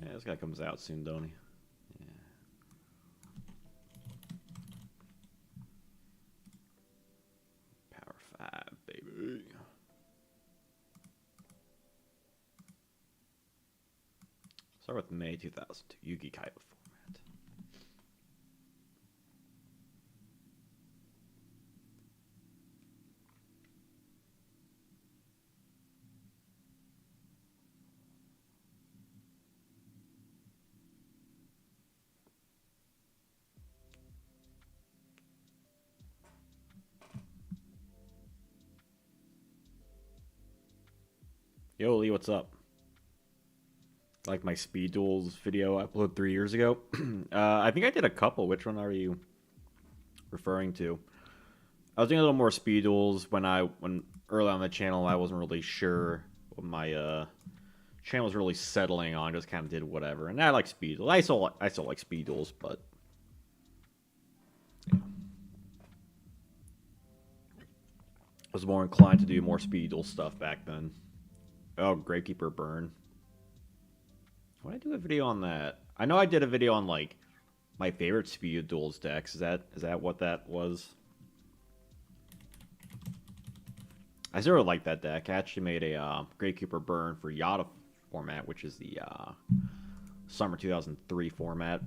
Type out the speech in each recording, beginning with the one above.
Yeah, this guy comes out soon, don't he? Yeah. Power 5, baby. Start with May 2002, Yugi Kaiba format. Yo, Lee, what's up? Like my speed duels video I uploaded 3 years ago. I think I did a couple. Which one are you referring to? I was doing a little more speed duels when early on the channel. I wasn't really sure what my channel was really settling on. Just kind of did whatever, and I like speed duels. I still like speed duels, but yeah. I was more inclined to do more speed duel stuff back then. Oh, Gravekeeper Burn. Why did I do a video on that? I know I did a video on like my favorite speed duels decks. Is that what that was? I sort of like that deck. I actually made a Gravekeeper Burn for Yada format, which is the Summer 2003 format.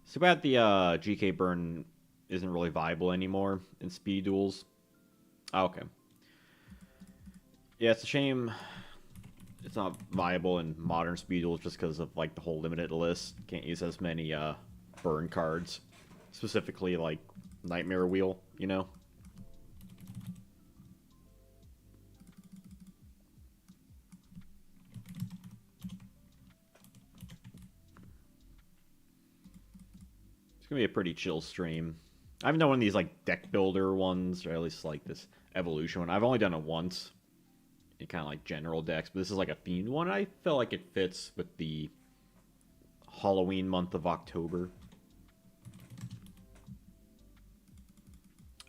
It's too bad the GK Burn isn't really viable anymore in speed duels. Oh, okay. Yeah, it's a shame it's not viable in modern speed duels just because of like the whole limited list. Can't use as many burn cards, specifically like Nightmare Wheel. You know. It's gonna be a pretty chill stream. I haven't done one of these like deck builder ones, or at least like this evolution one. I've only done it once. In kind of like general decks, but this is like a themed one. I feel like it fits with the Halloween month of October.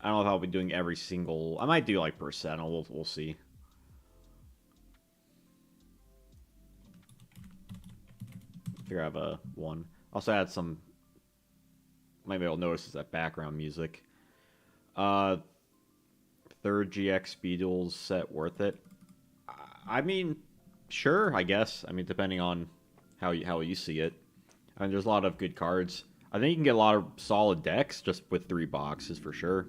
I don't know if I'll be doing every single. I might do like per set. We'll see. Figure I have a one. Also add some. Maybe I'll notice is that background music. Third GX Speed Duels set worth it? I mean, sure, I guess. I mean, depending on how you see it. I mean, there's a lot of good cards. I think you can get a lot of solid decks just with 3 boxes for sure.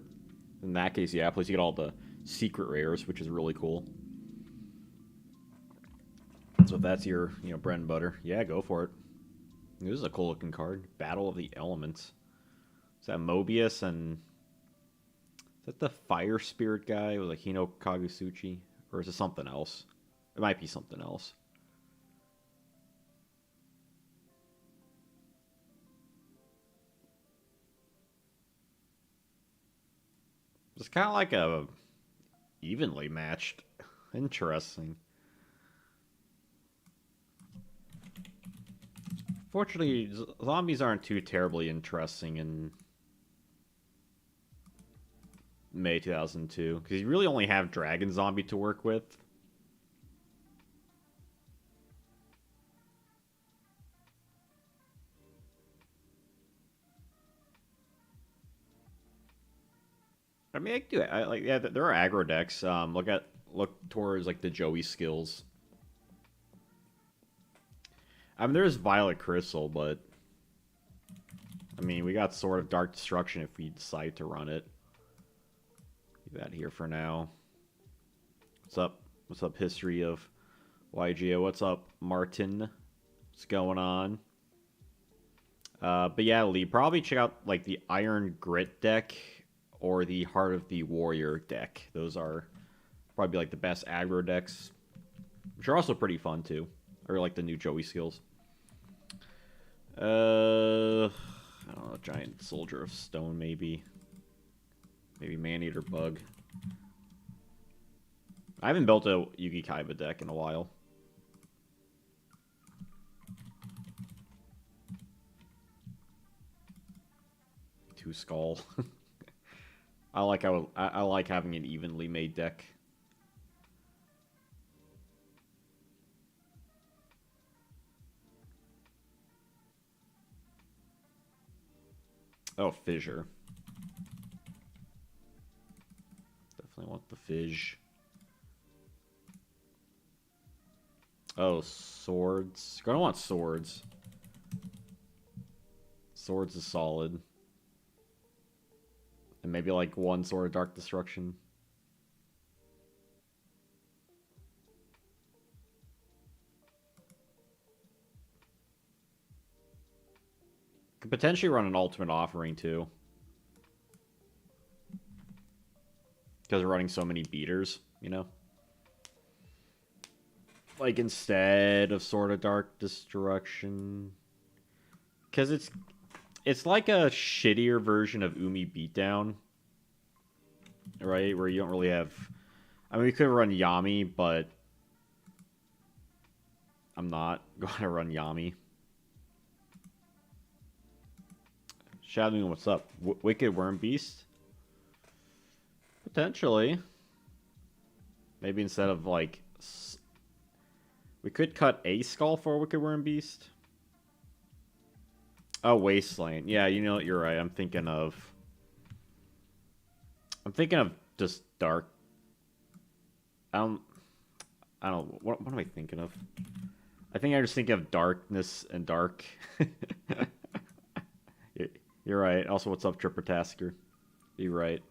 In that case, yeah. Plus, you get all the secret rares, which is really cool. So if that's your bread and butter, yeah, go for it. This is a cool looking card. Battle of the Elements. Is that Mobius and is that the Fire Spirit guy with like Hino Kagusuchi, or is it something else? It might be something else. It's kind of like a evenly matched. Interesting. Fortunately, zombies aren't too terribly interesting in May 2002 because you really only have Dragon Zombie to work with. I mean, I do it. Yeah, there are aggro decks. Look towards like the Joey skills. I mean, there's Violet Crystal, but I mean, we got Sword of Dark Destruction if we decide to run it. Leave that here for now. What's up? What's up, history of Yugioh? What's up, Martin? What's going on? But yeah, Lee, probably check out like the Iron Grit deck or the Heart of the Warrior deck. Those are probably like the best aggro decks, which are also pretty fun too. Or like the new Joey skills. I don't know, Giant Soldier of Stone maybe. Maybe Man-Eater Bug. I haven't built a Yugi Kaiba deck in a while. Two Skull. I like having an evenly made deck. Oh, fissure. Definitely want the fizz. Oh, swords. Gonna want swords. Swords is solid. And maybe like one sword of dark destruction. Could potentially run an ultimate offering too. Because we're running so many beaters, you know? Like instead of Sword of Dark Destruction. Because it's like a shittier version of Umi Beatdown. Right? Where you don't really have... I mean, we could run Yami, but... I'm not going to run Yami. Shadow Moon, what's up? Wicked Worm Beast? Potentially. Maybe instead of like... We could cut a skull for a Wicked Worm Beast. Oh, Wasteland. Yeah, you know what? You're right. I'm thinking of just dark. I don't. What am I thinking of? I think I just think of darkness and dark. You're right. Also, what's up, Tripper Tasker? You're right.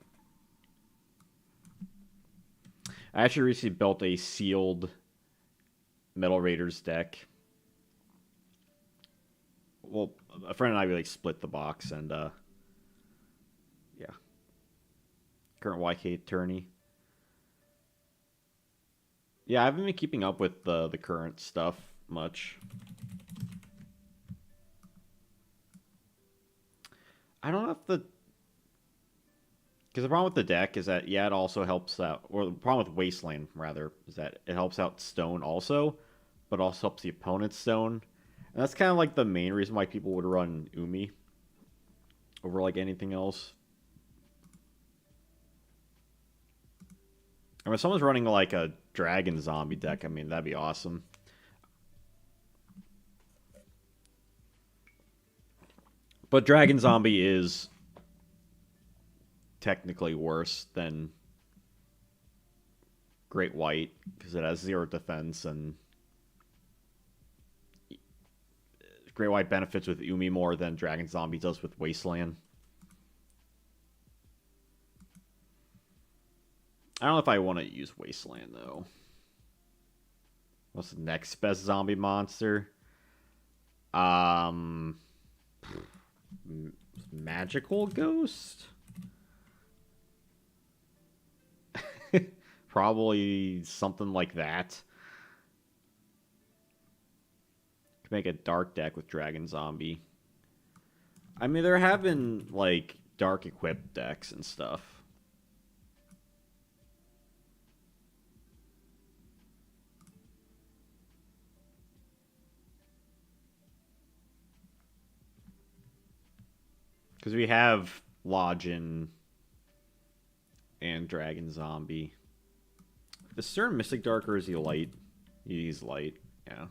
I actually recently built a sealed Metal Raiders deck. Well, a friend and I, we like split the box, and yeah. Current YK attorney. Yeah, I haven't been keeping up with the current stuff much. I don't know if the... Because the problem with the deck is that, yeah, it also helps out... Or the problem with Wasteland, rather, is that it helps out Stone also, but also helps the opponent's Stone. And that's kind of like the main reason why people would run Umi over, like, anything else. I mean, if someone's running, like, a Dragon Zombie deck, I mean, that'd be awesome. But Dragon Zombie is technically worse than Great White because it has 0 defense, and Great White benefits with Umi more than Dragon Zombie does with Wasteland. I don't know if I want to use Wasteland though. What's the next best zombie monster? Magical Ghost? Probably something like that. Could make a dark deck with Dragon Zombie. I mean, there have been, like, dark equipped decks and stuff. Because we have Login and Dragon Zombie. Is Stern Mystic Dark or is he light? He's light, yeah.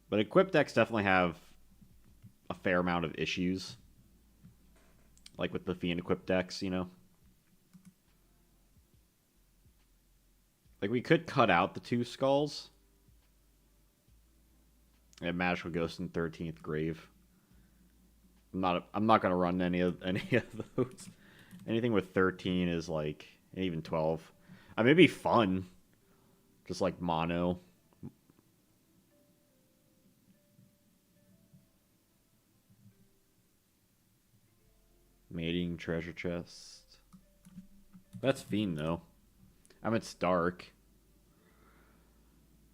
But equipped decks definitely have a fair amount of issues. Like with the Fiend equipped decks, you know? Like, we could cut out the 2 skulls. And Magical Ghost in 13th Grave. I'm not gonna run any of those. Anything with 13 is like, and even 12. I mean, it'd be fun. Just like mono. Mating treasure chest. That's Fiend though. I mean, it's dark.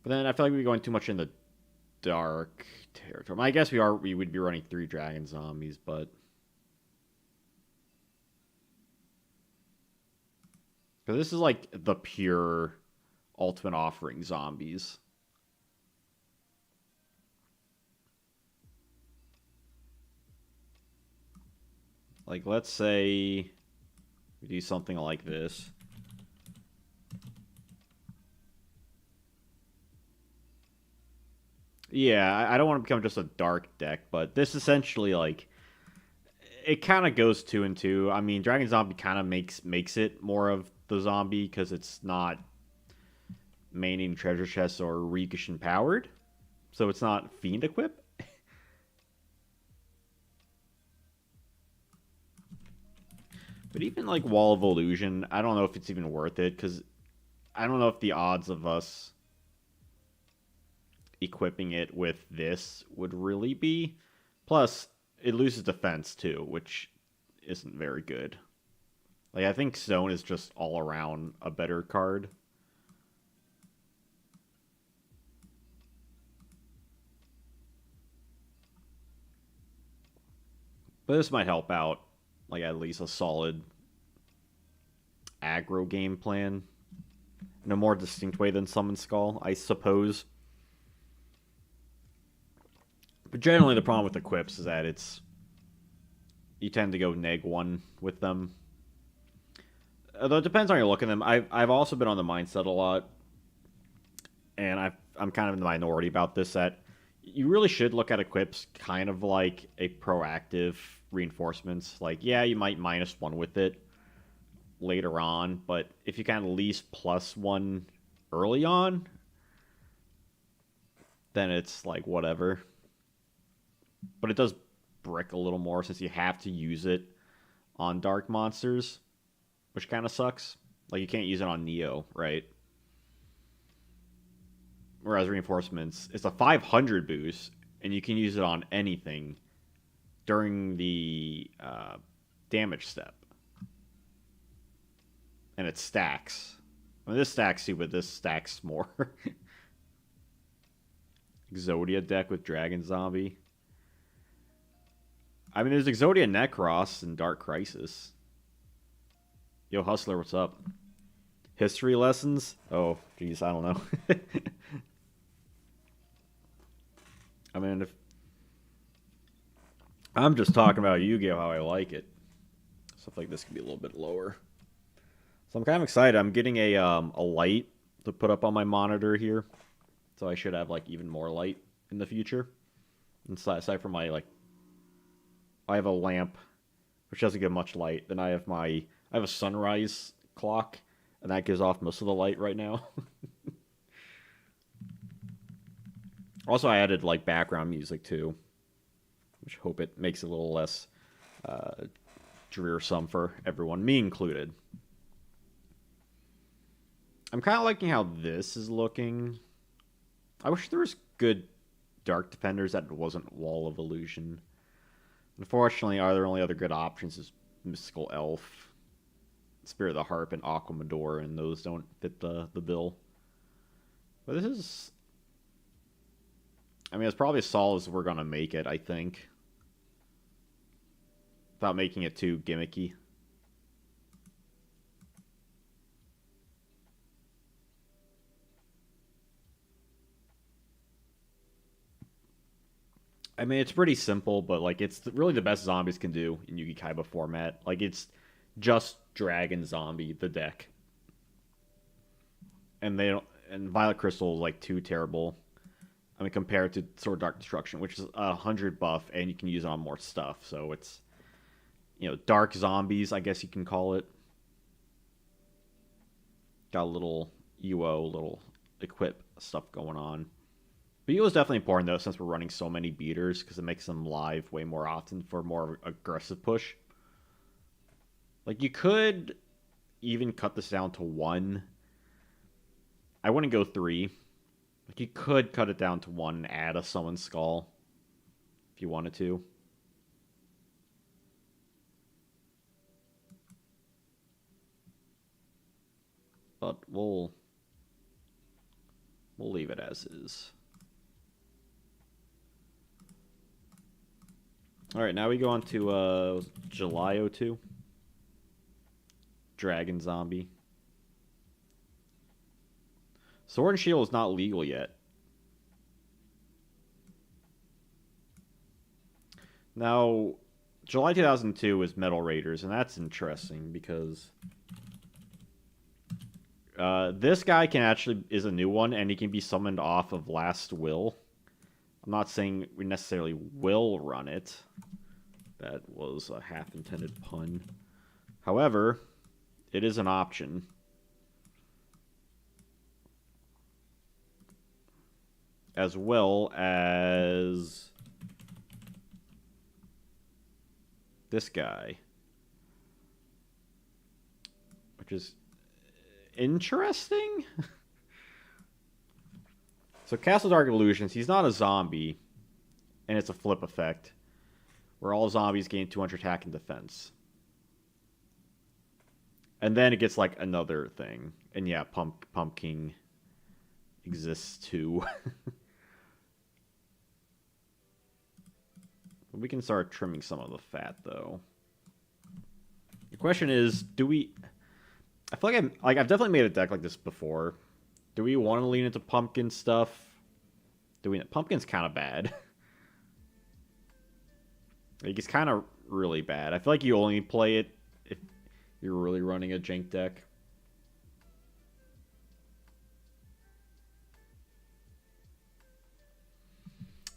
But then I feel like we'd be going too much in the dark territory. I guess we would be running 3 Dragon Zombies, but because this is like the pure Ultimate Offering zombies. Like, let's say we do something like this. Yeah, I don't want to become just a dark deck, but this essentially like it kind of goes two and two. I mean, Dragon Zombie kind of makes it more of the zombie because it's not maining treasure chests or Rikishin powered, so it's not fiend equip. But even like Wall of Illusion, I don't know if it's even worth it because I don't know if the odds of us equipping it with this would really be. Plus, it loses defense too, which isn't very good. Like I think Stone is just all around a better card. But this might help out, like at least a solid aggro game plan in a more distinct way than Summon Skull, I suppose. But generally, the problem with equips is that it's you tend to go neg 1 with them. Although it depends on how you look at them. I've also been on the mindset a lot, and I'm kind of in the minority about this. That you really should look at equips kind of like a proactive reinforcements. Like, yeah, you might -1 with it later on, but if you kind of least +1 early on, then it's like whatever. But it does brick a little more since you have to use it on dark monsters, which kind of sucks. Like you can't use it on Neo, right? Whereas reinforcements, it's a 500 boost, and you can use it on anything during the damage step. And it stacks. I mean, this stacks too, but this stacks more. Exodia deck with Dragon Zombie. I mean, there's Exodia Necros and Dark Crisis. Yo, Hustler, what's up? History lessons? Oh, geez, I don't know. I mean, if I'm just talking about Yu-Gi-Oh! How I like it. Stuff like this could be a little bit lower. So I'm kind of excited. I'm getting a light to put up on my monitor here. So I should have like even more light in the future. And aside from my like I have a lamp which doesn't give much light. Then I have a sunrise clock, and that gives off most of the light right now. Also, I added like background music too, which I hope it makes it a little less drearsome for everyone, me included. I'm kind of liking how this is looking. I wish there was good Dark Defenders that wasn't Wall of Illusion. Unfortunately, our only other good options is Mystical Elf, Spirit of the Harp, and Aquamador, and those don't fit the bill. But this is... I mean, it's probably as solid as we're going to make it, I think. Without making it too gimmicky. I mean, it's pretty simple, but like it's really the best zombies can do in Yugi Kaiba format. Like it's just Dragon Zombie, the deck, and they don't. And Violet Crystal is like too terrible. I mean, compared to Sword Dark Destruction, which is 100 buff, and you can use it on more stuff. So it's Dark Zombies, I guess you can call it. Got a little UO, little equip stuff going on. But UO is definitely important though, since we're running so many beaters, because it makes them live way more often for more aggressive push. Like you could even cut this down to 1. I wouldn't go 3. Like you could cut it down to 1 and add a Summon Skull if you wanted to. But we'll leave it as is. All right, now we go on to July 02. Dragon Zombie. Sword and Shield is not legal yet. Now, July 2002 is Metal Raiders, and that's interesting because this guy is a new one, and he can be summoned off of Last Will. I'm not saying we necessarily will run it. That was a half-intended pun. However, it is an option. As well as this guy. Which is interesting. So Castle Dark Illusions, he's not a zombie. And it's a flip effect. Where all zombies gain 200 attack and defense. And then it gets like another thing. And yeah, Pumpkin exists too. We can start trimming some of the fat though. The question is, do we... I feel like I've definitely made a deck like this before. Do we want to lean into pumpkin stuff? Pumpkin's kind of bad. Like, it's kind of really bad. I feel like you only play it if you're really running a jank deck.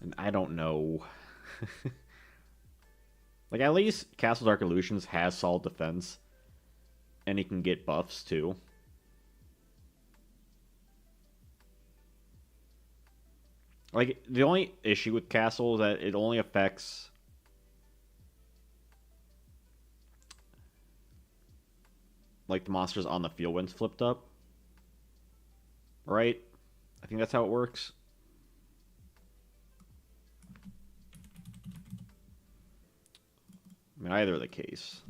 And I don't know. Like, at least Castle Dark Illusions has solid defense. And he can get buffs, too. Like, the only issue with Castle is that it only affects... like, the monsters on the field when it's flipped up. Right? I think that's how it works. I mean, either the case.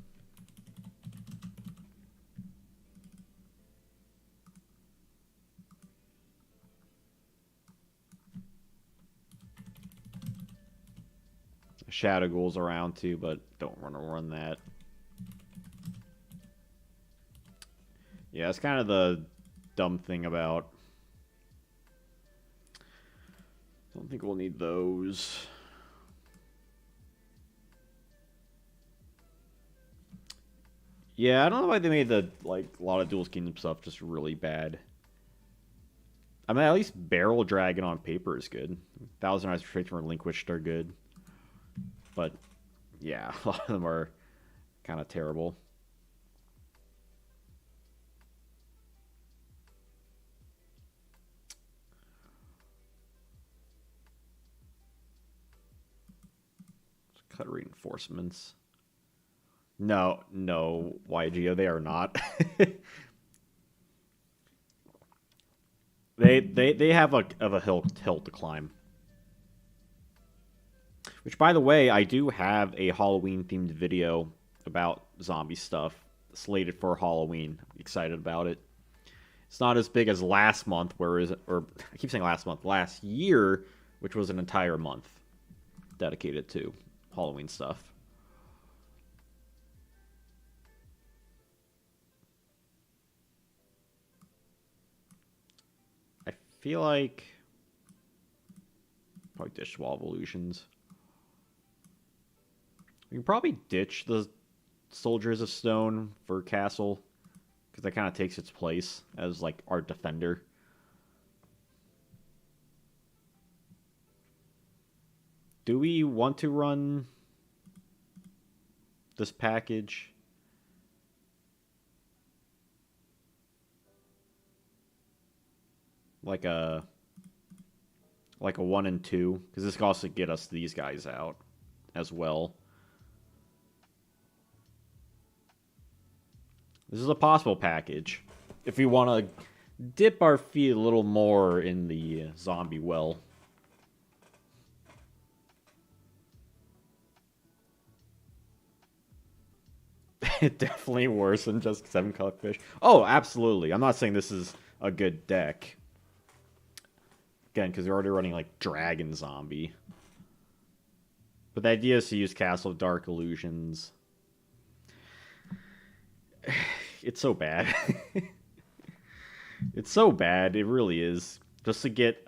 Shadow Ghoul's around too, but don't want to run that. Yeah, that's kind of the dumb thing about... Don't think we'll need those. Yeah, I don't know why they made the, like, a lot of Duel's Kingdom stuff just really bad. I mean, at least Barrel Dragon on paper is good. Thousand Eyes Traits from Relinquished are good. But, yeah, a lot of them are kind of terrible. Cut reinforcements. No, Yugioh, they are not. they have a hill to climb. Which, by the way, I do have a Halloween-themed video about zombie stuff slated for Halloween. I'm excited about it. It's not as big as last month, or I keep saying last month, last year, which was an entire month dedicated to Halloween stuff. I feel like probably ditch Wall Evolutions. We can probably ditch the Soldiers of Stone for Castle, because that kind of takes its place as, like, our defender. Do we want to run this package? Like a 1 and 2, because this can also get us these guys out as well. This is a possible package if we want to dip our feet a little more in the zombie well. It definitely worse than just 7 Cuckfish. Oh, absolutely. I'm not saying this is a good deck. Again, because you're already running, like, Dragon Zombie. But the idea is to use Castle Dark Illusions. It's so bad. It's so bad. It really is. Just to get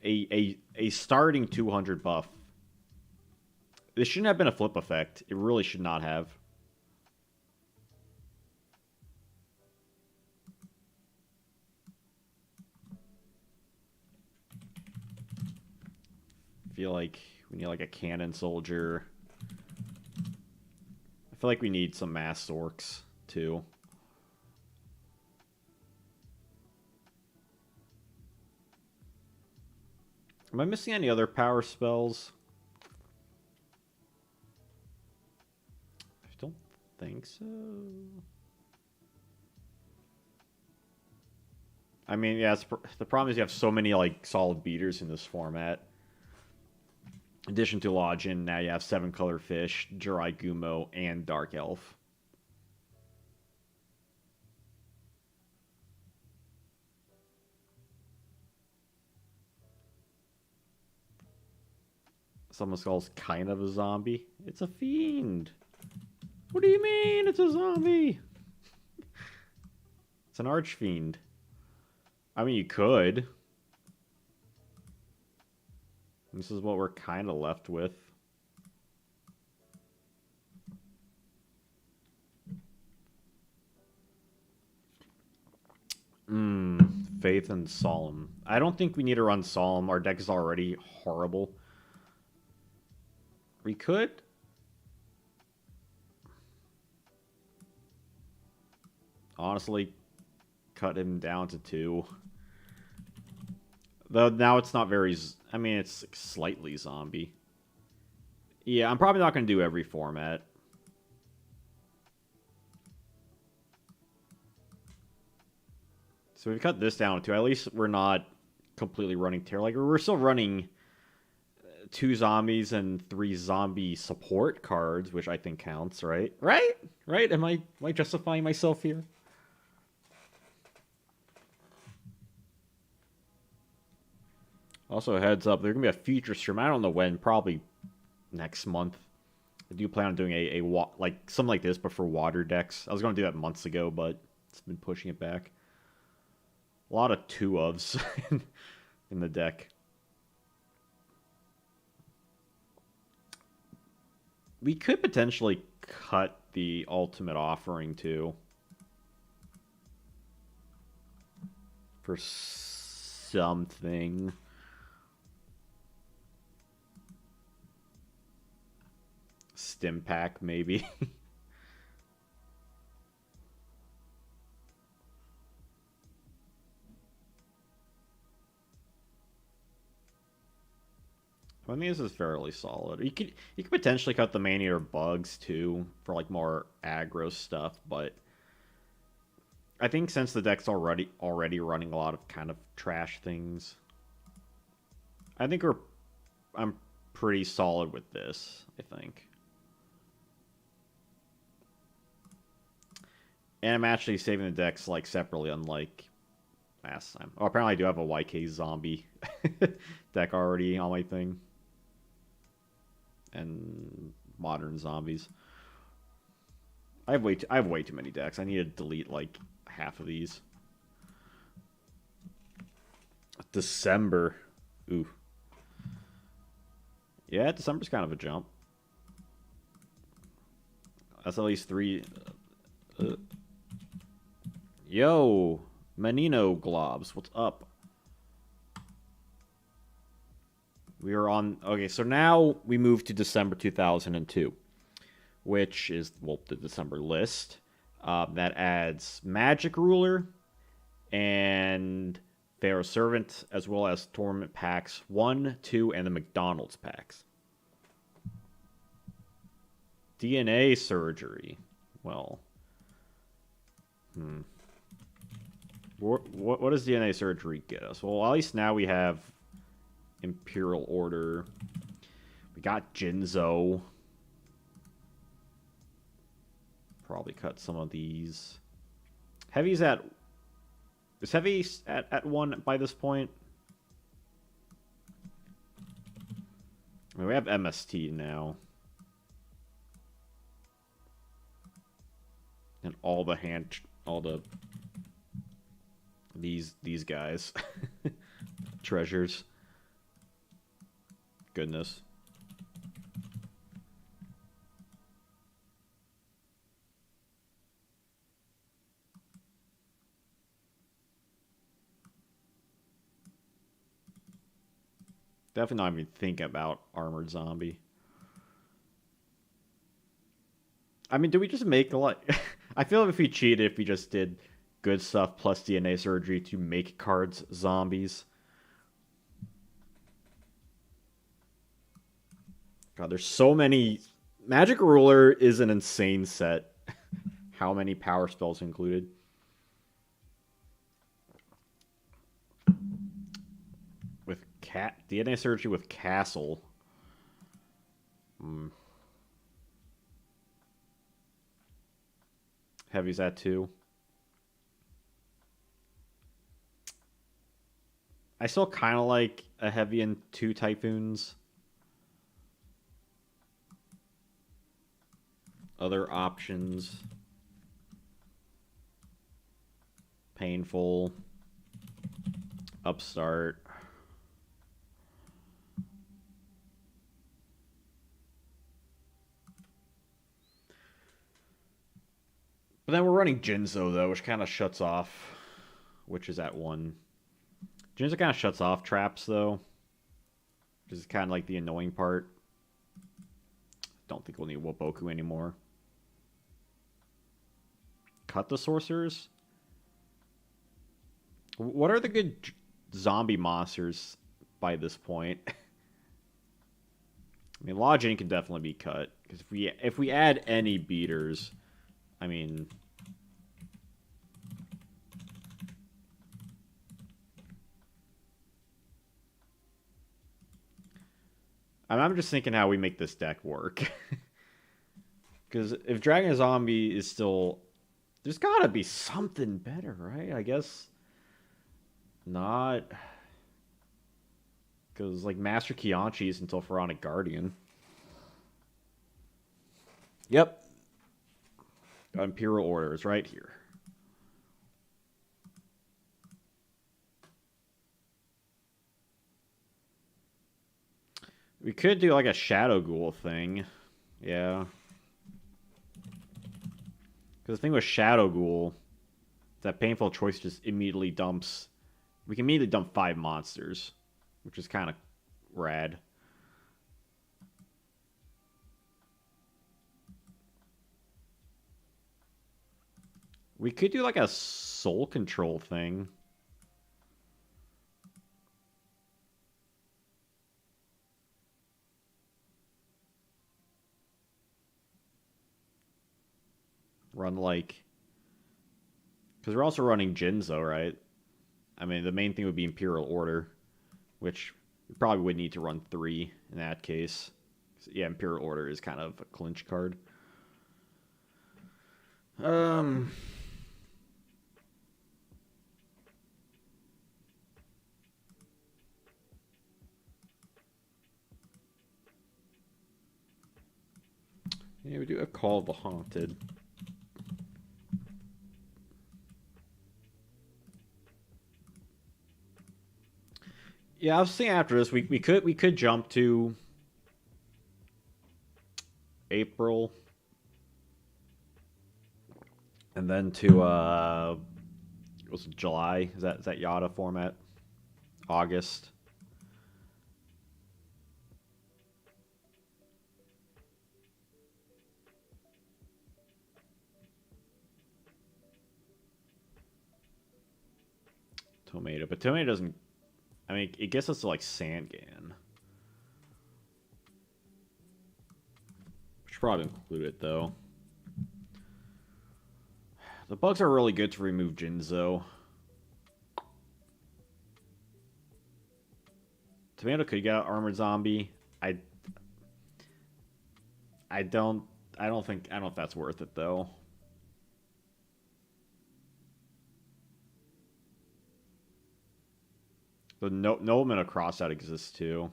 a starting 200 buff. This shouldn't have been a flip effect. It really should not have. feel like we need like a cannon soldier. I feel like we need some mass orcs too. Am I missing any other power spells? I don't think so. I mean, yeah, the problem is you have so many like solid beaters in this format. In addition to Lodgin, now you have 7-color fish, Jirai Gumo, and Dark Elf. Someone calls kind of a zombie. It's a fiend. What do you mean it's a zombie? It's an archfiend. I mean, you could. This is what we're kind of left with. Faith and Solemn. I don't think we need to run Solemn. Our deck is already horrible. We could. Honestly, cut him down to 2. Though now it's not very... I mean, it's slightly zombie. Yeah, I'm probably not going to do every format. So we've cut this down to... At least we're not completely running terror. Like, we're still running 2 zombies and 3 zombie support cards, which I think counts, right? Right? Am I justifying myself here? Also, heads up, there's going to be a feature stream. I don't know when, probably next month. I do plan on doing like something like this, but for water decks. I was going to do that months ago, but it's been pushing it back. A lot of 2-ofs in the deck. We could potentially cut the ultimate offering too. For something. Stim pack, maybe. I think this is fairly solid. You could potentially cut the Mania Bugs too for like more aggro stuff, but I think since the deck's already running a lot of kind of trash things, I think I'm pretty solid with this, I think. And I'm actually saving the decks like separately, unlike last time. Oh, apparently I do have a YK zombie deck already on my thing. And modern zombies. I have way too many decks. I need to delete like half of these. December. Ooh. Yeah, December's kind of a jump. That's at least 3. Yo, Menino Globs, what's up? We are on... Okay, so now we move to December 2002, which is, well, the December list. That adds Magic Ruler and Pharaoh Servant, as well as Tournament Packs 1, 2, and the McDonald's packs. DNA Surgery. Well... What does DNA Surgery get us? Well, at least now we have Imperial Order. We got Janjo. Probably cut some of these. Heavy's at... Is Heavy at 1 by this point? I mean, we have MST now. And all the these guys. Treasures. Goodness. Definitely not even think about armored zombie. I mean, do we just make like? I feel like if we cheated, if we just did good stuff plus DNA surgery to make cards zombies. God, there's so many. Magic Ruler is an insane set. How many power spells included? With DNA surgery with Castle. Hmm. Heavy's that too. I still kind of like a heavy and 2 typhoons. Other options. Painful. Upstart. But then we're running Janjo though, which kind of shuts off. Which is at 1. Janjo kind of shuts off traps though. Which is kind of like the annoying part. Don't think we'll need Woboku anymore. Cut the sorcerers? What are the good zombie monsters by this point? I mean, Lodging can definitely be cut. Because if we add any beaters, I mean... I'm just thinking how we make this deck work. Because if Dragon Zombie is still... There's gotta be something better, right? I guess... Not... Because, like, Master Kianchi's until Pharaonic Guardian. Yep. Imperial Order is right here. We could do, like, a Shadow Ghoul thing. Yeah. Because the thing with Shadow Ghoul, that Painful Choice just immediately dumps... We can immediately dump 5 monsters, which is kind of rad. We could do like a soul control thing. Run like... Because we're also running Janjo, right? I mean, the main thing would be Imperial Order, which we probably would need to run 3 in that case. So, yeah, Imperial Order is kind of a clinch card. Yeah, we do a Call of the Haunted. Yeah, I was thinking after this, we could jump to April, and then to was it July? Is that Yada format? August. Tomato, but Tomato doesn't. I mean, it gets us to like Sangan. Should probably include it though. The bugs are really good to remove Janjo. Tomato could get out Armored Zombie. I don't know if that's worth it though. The Nobleman across that exists too.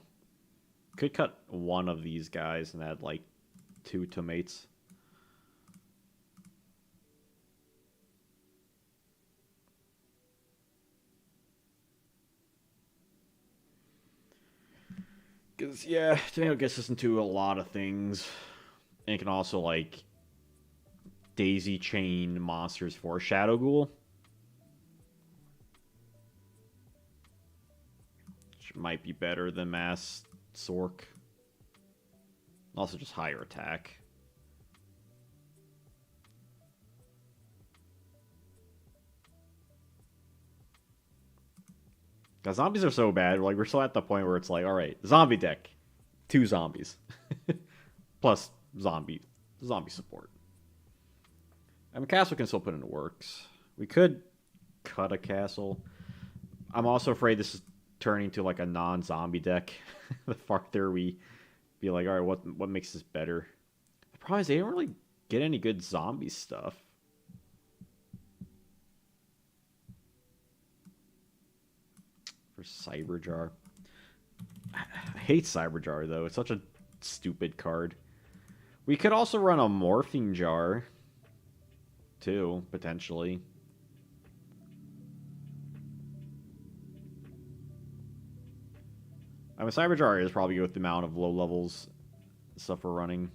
Could cut one of these guys and add like 2 tomates. Because, yeah, Tomato gets us into a lot of things. And it can also, like, daisy chain monsters for Shadow Ghoul. might be better than Mass Sork. Also just higher attack. Because zombies are so bad, like we're still at the point where it's like, alright, zombie deck. 2 zombies. Plus zombie support. I mean, castle can still put into works. We could cut a castle. I'm also afraid this is turning to like a non-zombie deck. The farther we be like, alright, what makes this better? The problem is they don't really get any good zombie stuff. For Cyberjar. I hate Cyberjar though. It's such a stupid card. We could also run a Morphing Jar too, potentially. I mean, Cyberjar is probably with the amount of low levels stuff we're running.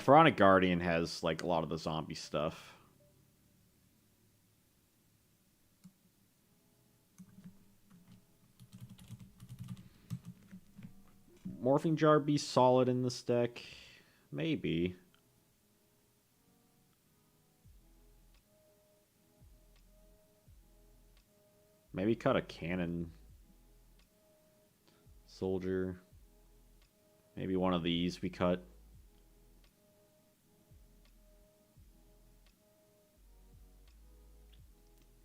Pharaonic Guardian has like a lot of the zombie stuff. Morphing Jar be solid in this deck? Maybe. Maybe cut a cannon soldier. Maybe one of these we cut.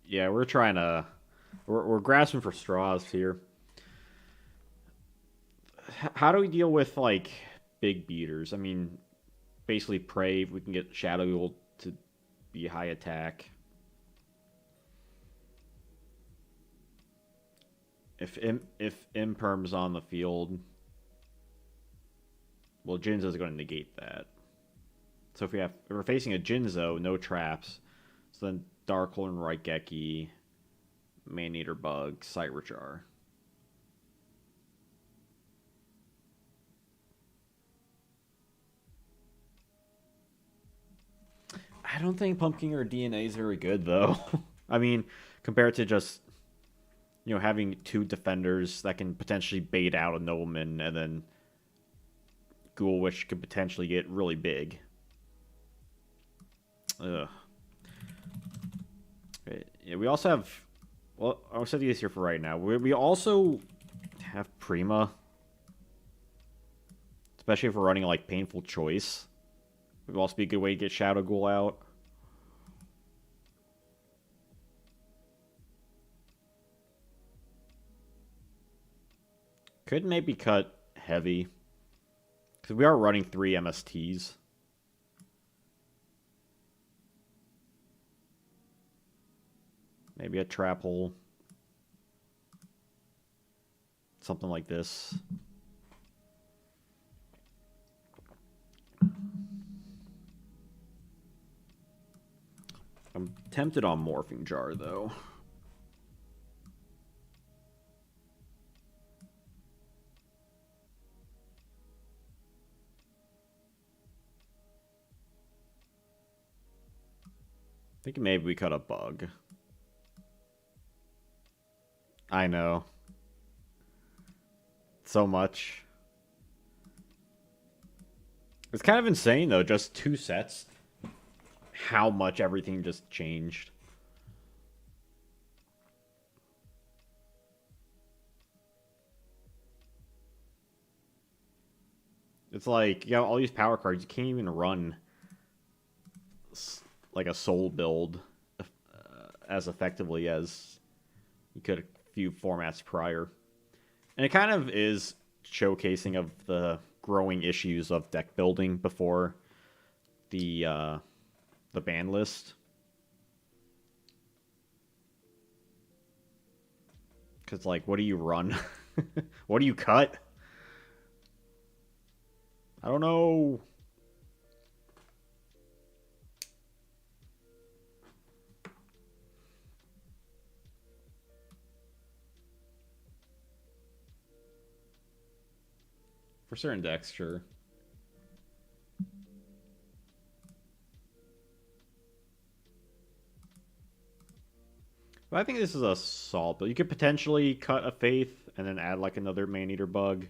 Yeah, we're trying to... We're grasping for straws here. How do we deal with, like, big beaters? I mean, basically pray if we can get Shadow Yule to be high attack. If Imperm's on the field, well, Jinzo's going to negate that. So if we're facing a Jinzo, no traps. So then Darkhorn, Raigeki, Maneater Bug, Cyberjar. I don't think Pumpkin or DNA is very good though. I mean, compared to just having 2 defenders that can potentially bait out a Nobleman, and then Ghoul Witch could potentially get really big. Ugh. Yeah, we also have... Well, I'll set these here for right now. We also have Prima. Especially if we're running, like, Painful Choice. It would also be a good way to get Shadow Ghoul out. Could maybe cut Heavy. Because we are running 3 MSTs. Maybe a Trap Hole. Something like this. I'm tempted on Morphing Jar, though. I think maybe we cut a Bug. I know. So much. It's kind of insane, though. Just 2 sets. How much everything just changed. It's like, you got all these power cards. You can't even run like a soul build as effectively as you could a few formats prior. And it kind of is showcasing of the growing issues of deck building before the ban list. Because, like, what do you run? What do you cut? I don't know. For certain decks, sure. But I think this is a solid build. You could potentially cut a Faith and then add like another Man-Eater bug.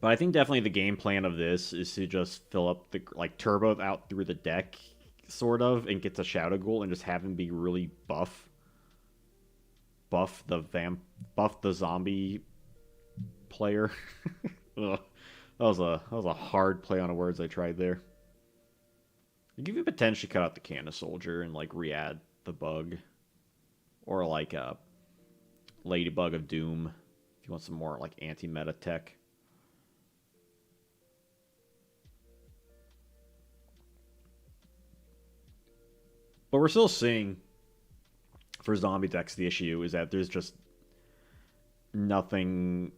But I think definitely the game plan of this is to just fill up the like turbo out through the deck, sort of, and get to Shadow Ghoul and just have him be really buff the zombie player. Ugh. That was a hard play on the words I tried there. You could potentially cut out the Canna Soldier and like re-add the bug, or like a Ladybug of Doom if you want some more like anti-meta tech. But we're still seeing for zombie decks the issue is that there's just nothing.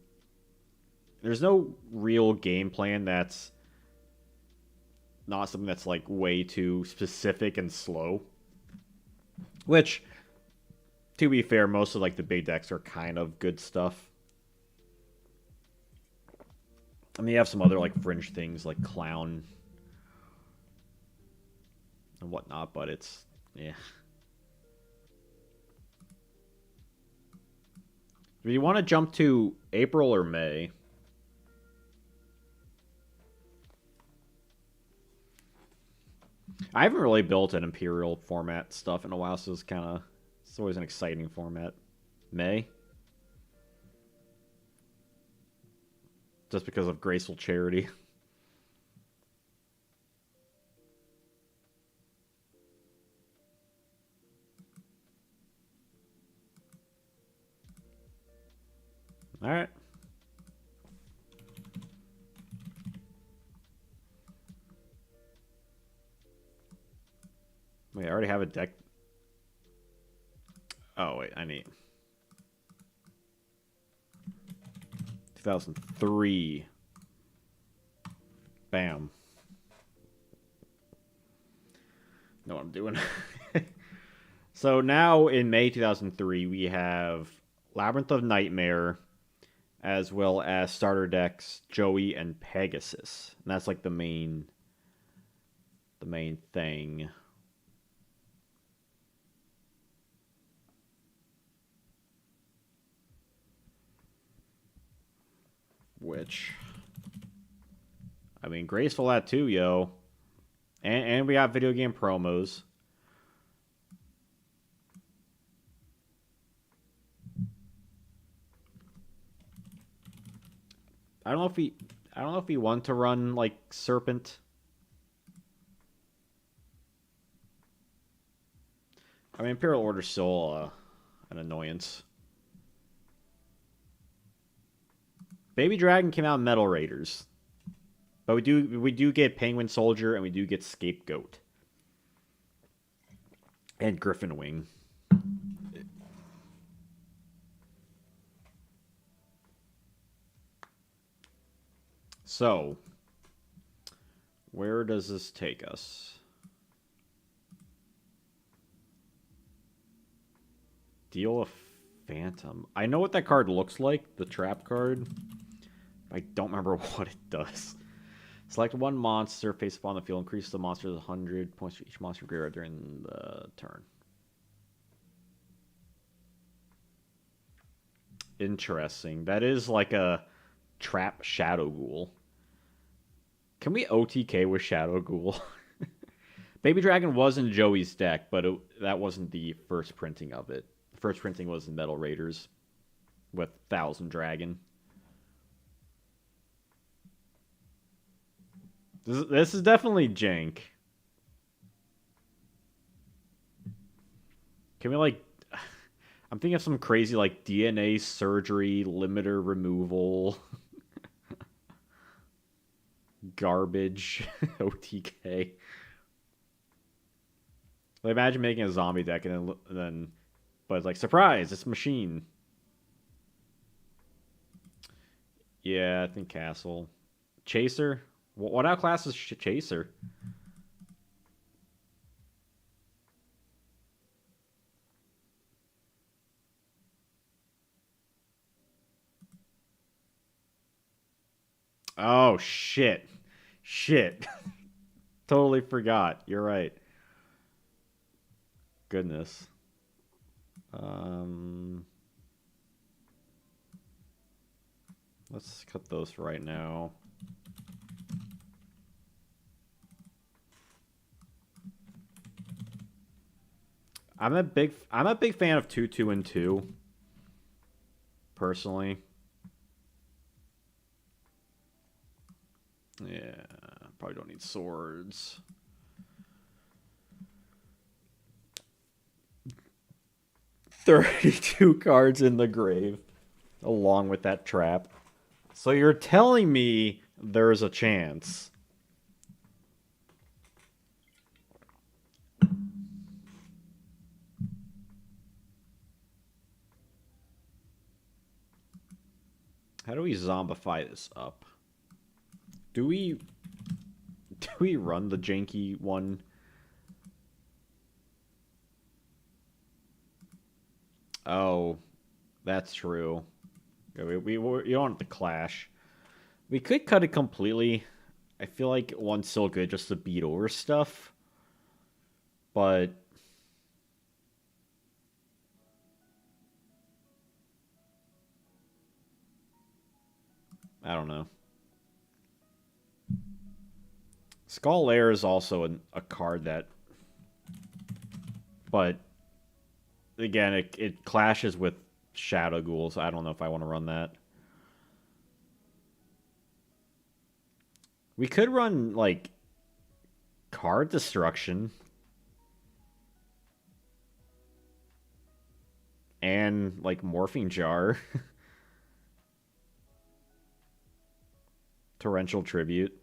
There's no real game plan that's not something that's like way too specific and slow. Which, to be fair, most of like the big decks are kind of good stuff. I mean, you have some other like fringe things like Clown and whatnot, but it's yeah. Do you want to jump to April or May? I haven't really built an Imperial format stuff in a while, so it's always an exciting format. May? Just because of Graceful Charity. Alright. Wait, I already have a deck. Oh, wait, I need 2003. Bam. Know what I'm doing. So now in May 2003, we have Labyrinth of Nightmare, as well as starter decks Joey and Pegasus. And that's like the main thing. Which, I mean, graceful at too, yo. And we got video game promos. I don't know if he want to run like Serpent. I mean, Imperial Order's still an annoyance. Baby Dragon came out in Metal Raiders. But we do get Penguin Soldier and we do get Scapegoat. And Griffin Wing. So, where does this take us? Deal a Phantom. I know what that card looks like, the trap card. I don't remember what it does. Select one monster face upon the field. Increase the monster's 100 points for each monster graveyard during the turn. Interesting. That is like a trap Shadow Ghoul. Can we OTK with Shadow Ghoul? Baby Dragon was in Joey's deck, but that wasn't the first printing of it. The first printing was in Metal Raiders with Thousand Dragon. This is definitely jank. Can we like... I'm thinking of some crazy like DNA surgery, limiter removal, garbage, OTK. Like, imagine making a zombie deck and then but it's like, surprise, it's machine. Yeah, I think Castle. Chaser? What outclasses Chaser? Oh, shit. Shit. Totally forgot. You're right. goodness. Let's cut those for right now. I'm a big fan of 2, 2, and 2. Personally. Yeah, probably don't need swords. $32 cards in the grave, along with that trap. So you're telling me there's a chance? How do we zombify this up? Do we run the janky one? Oh, that's true. Yeah, we don't have to clash. We could cut it completely. I feel like one's still good just to beat over stuff. But I don't know. Skull Lair is also a card that... But again, it clashes with Shadow Ghouls. I don't know if I want to run that. We could run, like, card destruction. And, like, Morphine Jar. Torrential Tribute.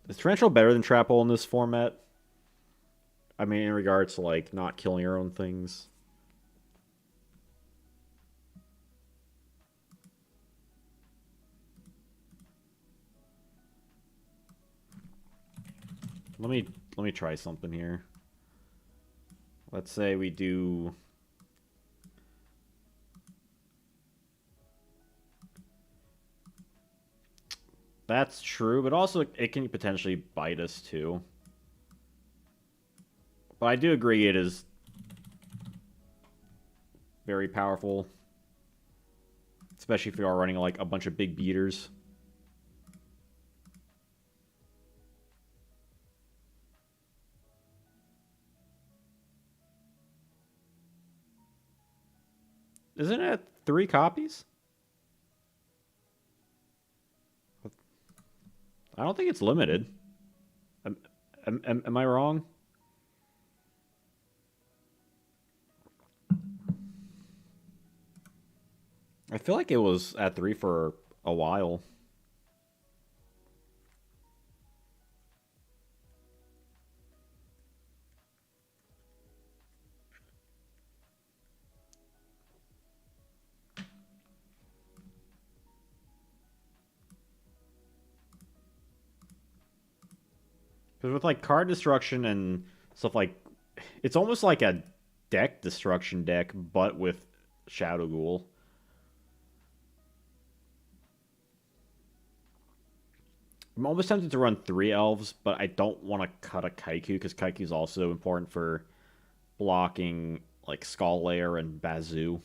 Is Torrential better than Trap Hole in this format? I mean, in regards to, like, not killing your own things. Let me try something here. Let's say we do... That's true, but also it can potentially bite us too. But I do agree it is very powerful. Especially if you are running like a bunch of big beaters. Isn't it 3 copies? I don't think it's limited. Am I wrong? I feel like it was at 3 for a while. Because with like card destruction and stuff like... It's almost like a deck destruction deck, but with Shadow Ghoul. I'm almost tempted to run 3 elves, but I don't want to cut a Kaiku, because Kaiku is also important for blocking like Skull Lair and Bazoo.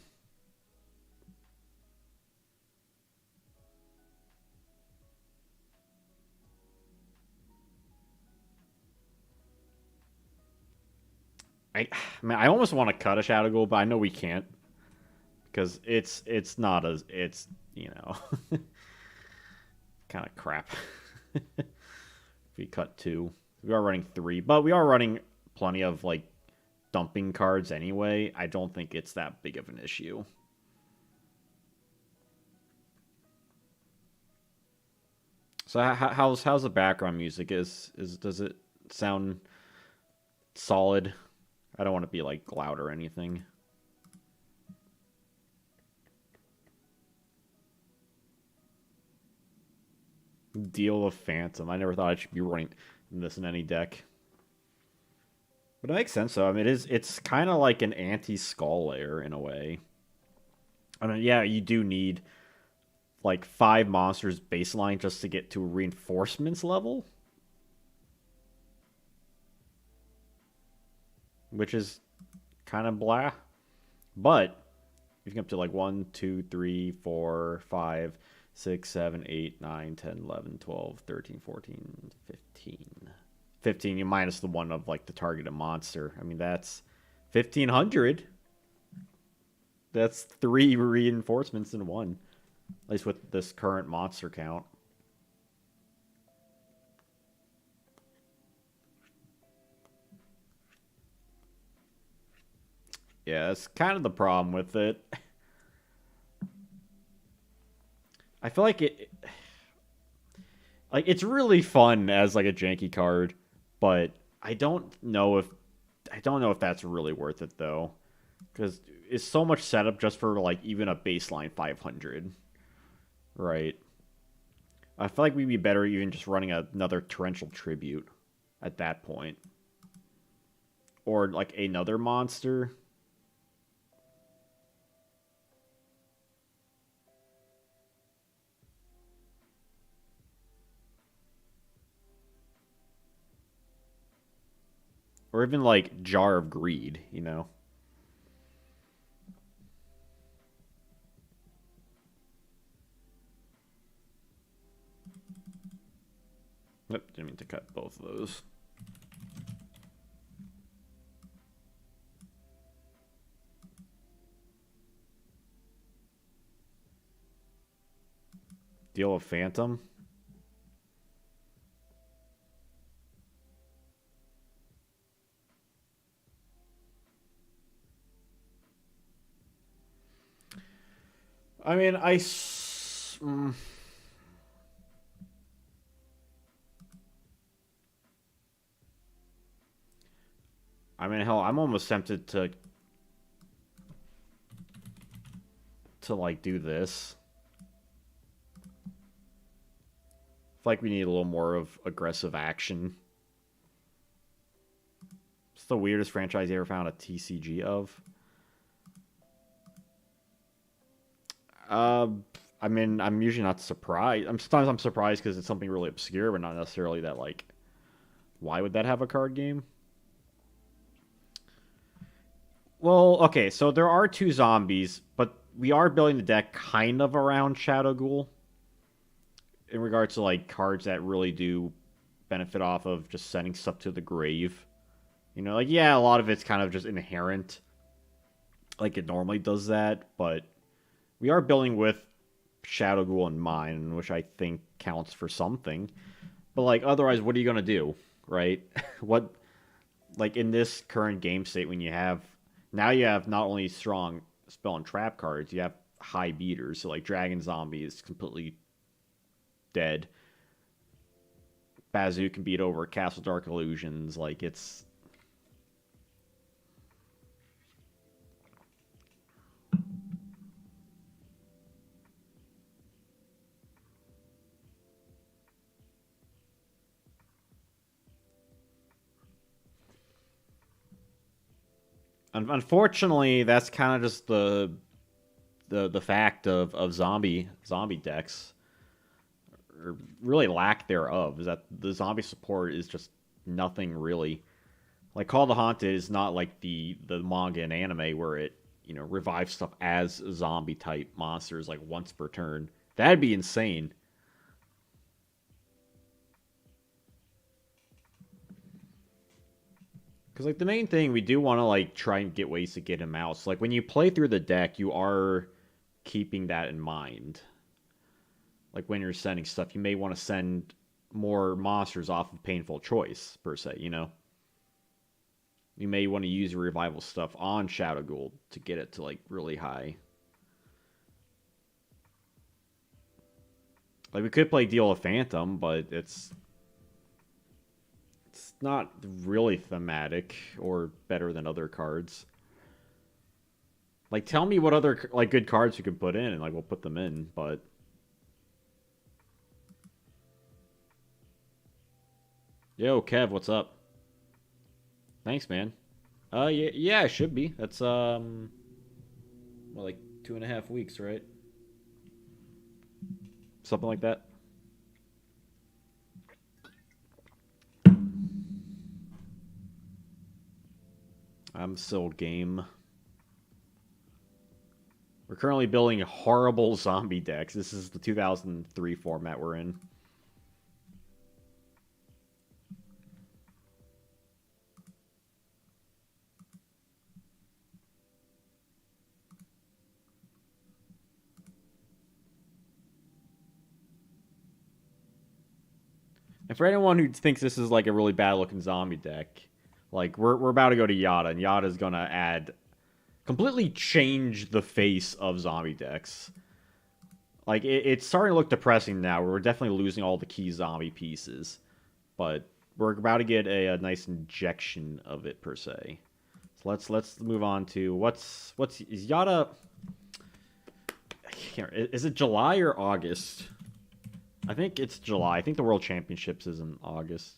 I mean, I almost want to cut a Shadow Ghoul, but I know we can't. Because it's not as... It's, you know... kind of crap. If we cut 2. We are running 3, but we are running plenty of, like, dumping cards anyway. I don't think it's that big of an issue. So how's the background music? Does it sound solid? I don't want to be, like, loud or anything. Deal of Phantom. I never thought I should be running this in any deck. But it makes sense, though. I mean, it's kind of like an anti-Skull Lair in a way. I mean, yeah, you do need like 5 monsters baseline just to get to reinforcements level, which is kind of blah. But you can up to like 1, 2, 3, 4, 5, 6, 7, 8, 9, 10, 11, 12, 13, 14, 15. 15, you minus the one of like the targeted monster. I mean, that's 1,500. That's 3 reinforcements in one. At least with this current monster count. Yeah, that's kind of the problem with it. I feel like it's really fun as like a janky card, but I don't know if that's really worth it though, because it's so much setup just for like even a baseline 500, right? I feel like we'd be better even just running another torrential tribute at that point, or like another monster. Or even like Jar of Greed, you know? Yep, didn't mean to cut both of those. Deal of Phantom. I mean, I mean, hell, I'm almost tempted to like do this. It's like we need a little more of aggressive action. It's the weirdest franchise you ever found a TCG of. Uh, I mean, I'm usually not surprised. Sometimes I'm surprised because it's something really obscure, but not necessarily that like, why would that have a card game? Well, okay, so there are 2 zombies, but we are building the deck kind of around Shadow Ghoul in regards to like cards that really do benefit off of just sending stuff to the grave. You know, like yeah, a lot of it's kind of just inherent, like it normally does that, but we are building with Shadow Ghoul in mind, which I think counts for something. But like otherwise, what are you gonna do, right? What like in this current game state when you have now you have not only strong spell and trap cards, you have high beaters. So like Dragon Zombie is completely dead. Bazoo can beat over Castle Dark Illusions. Like it's unfortunately that's kind of just the fact of zombie decks, or really lack thereof, is that the zombie support is just nothing really. Like Call of the Haunted is not like the manga and anime where it, you know, revives stuff as zombie type monsters like once per turn. That'd be insane. Because like the main thing we do want to like try and get ways to get him out. So like when you play through the deck, you are keeping that in mind. Like when you're sending stuff, you may want to send more monsters off of painful choice per se. You know, you may want to use your revival stuff on Shadow Ghoul to get it to like really high. Like we could play Deal of Phantom, but it's not really thematic or better than other cards. Like tell me what other like good cards you could put in and like we'll put them in, but yo, Kev, what's up? Thanks, man. Yeah, yeah, it should be. That's well, like 2.5 weeks, right? something like that. I'm still game. We're currently building horrible zombie decks. This is the 2003 format we're in. And for anyone who thinks this is like a really bad looking zombie deck, like we're about to go to Yada, and Yada's gonna completely change the face of zombie decks. Like it's starting to look depressing now. We're definitely losing all the key zombie pieces, but we're about to get a nice injection of it per se. So let's move on to what's is Yada. I can't, is it July or August? I think it's July. I think the World Championships is in August.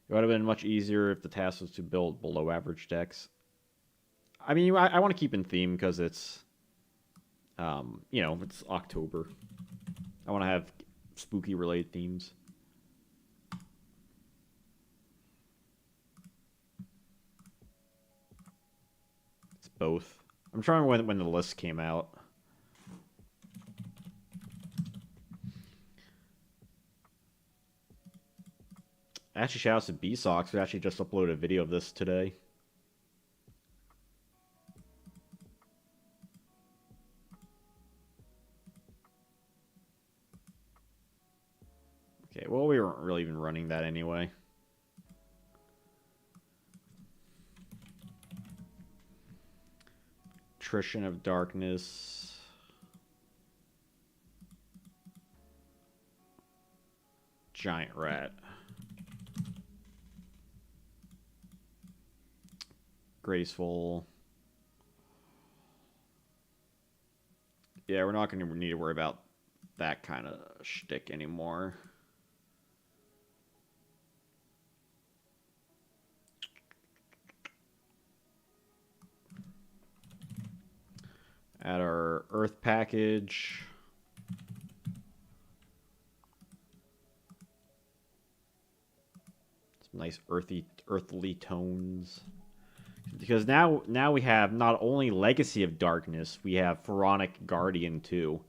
It would have been much easier if the task was to build below average decks. I mean, I want to keep in theme because it's, it's October. I want to have spooky related themes. It's both. I'm trying when the list came out. Actually, shout out to B-Sox, who actually just uploaded a video of this today. Okay, well, we weren't really even running that anyway. Attrition of Darkness. Giant Rat. Graceful. Yeah, we're not going to need to worry about that kind of shtick anymore. Add our Earth package. Some nice earthly tones. Because now we have not only Legacy of Darkness, we have Pharaonic Guardian too.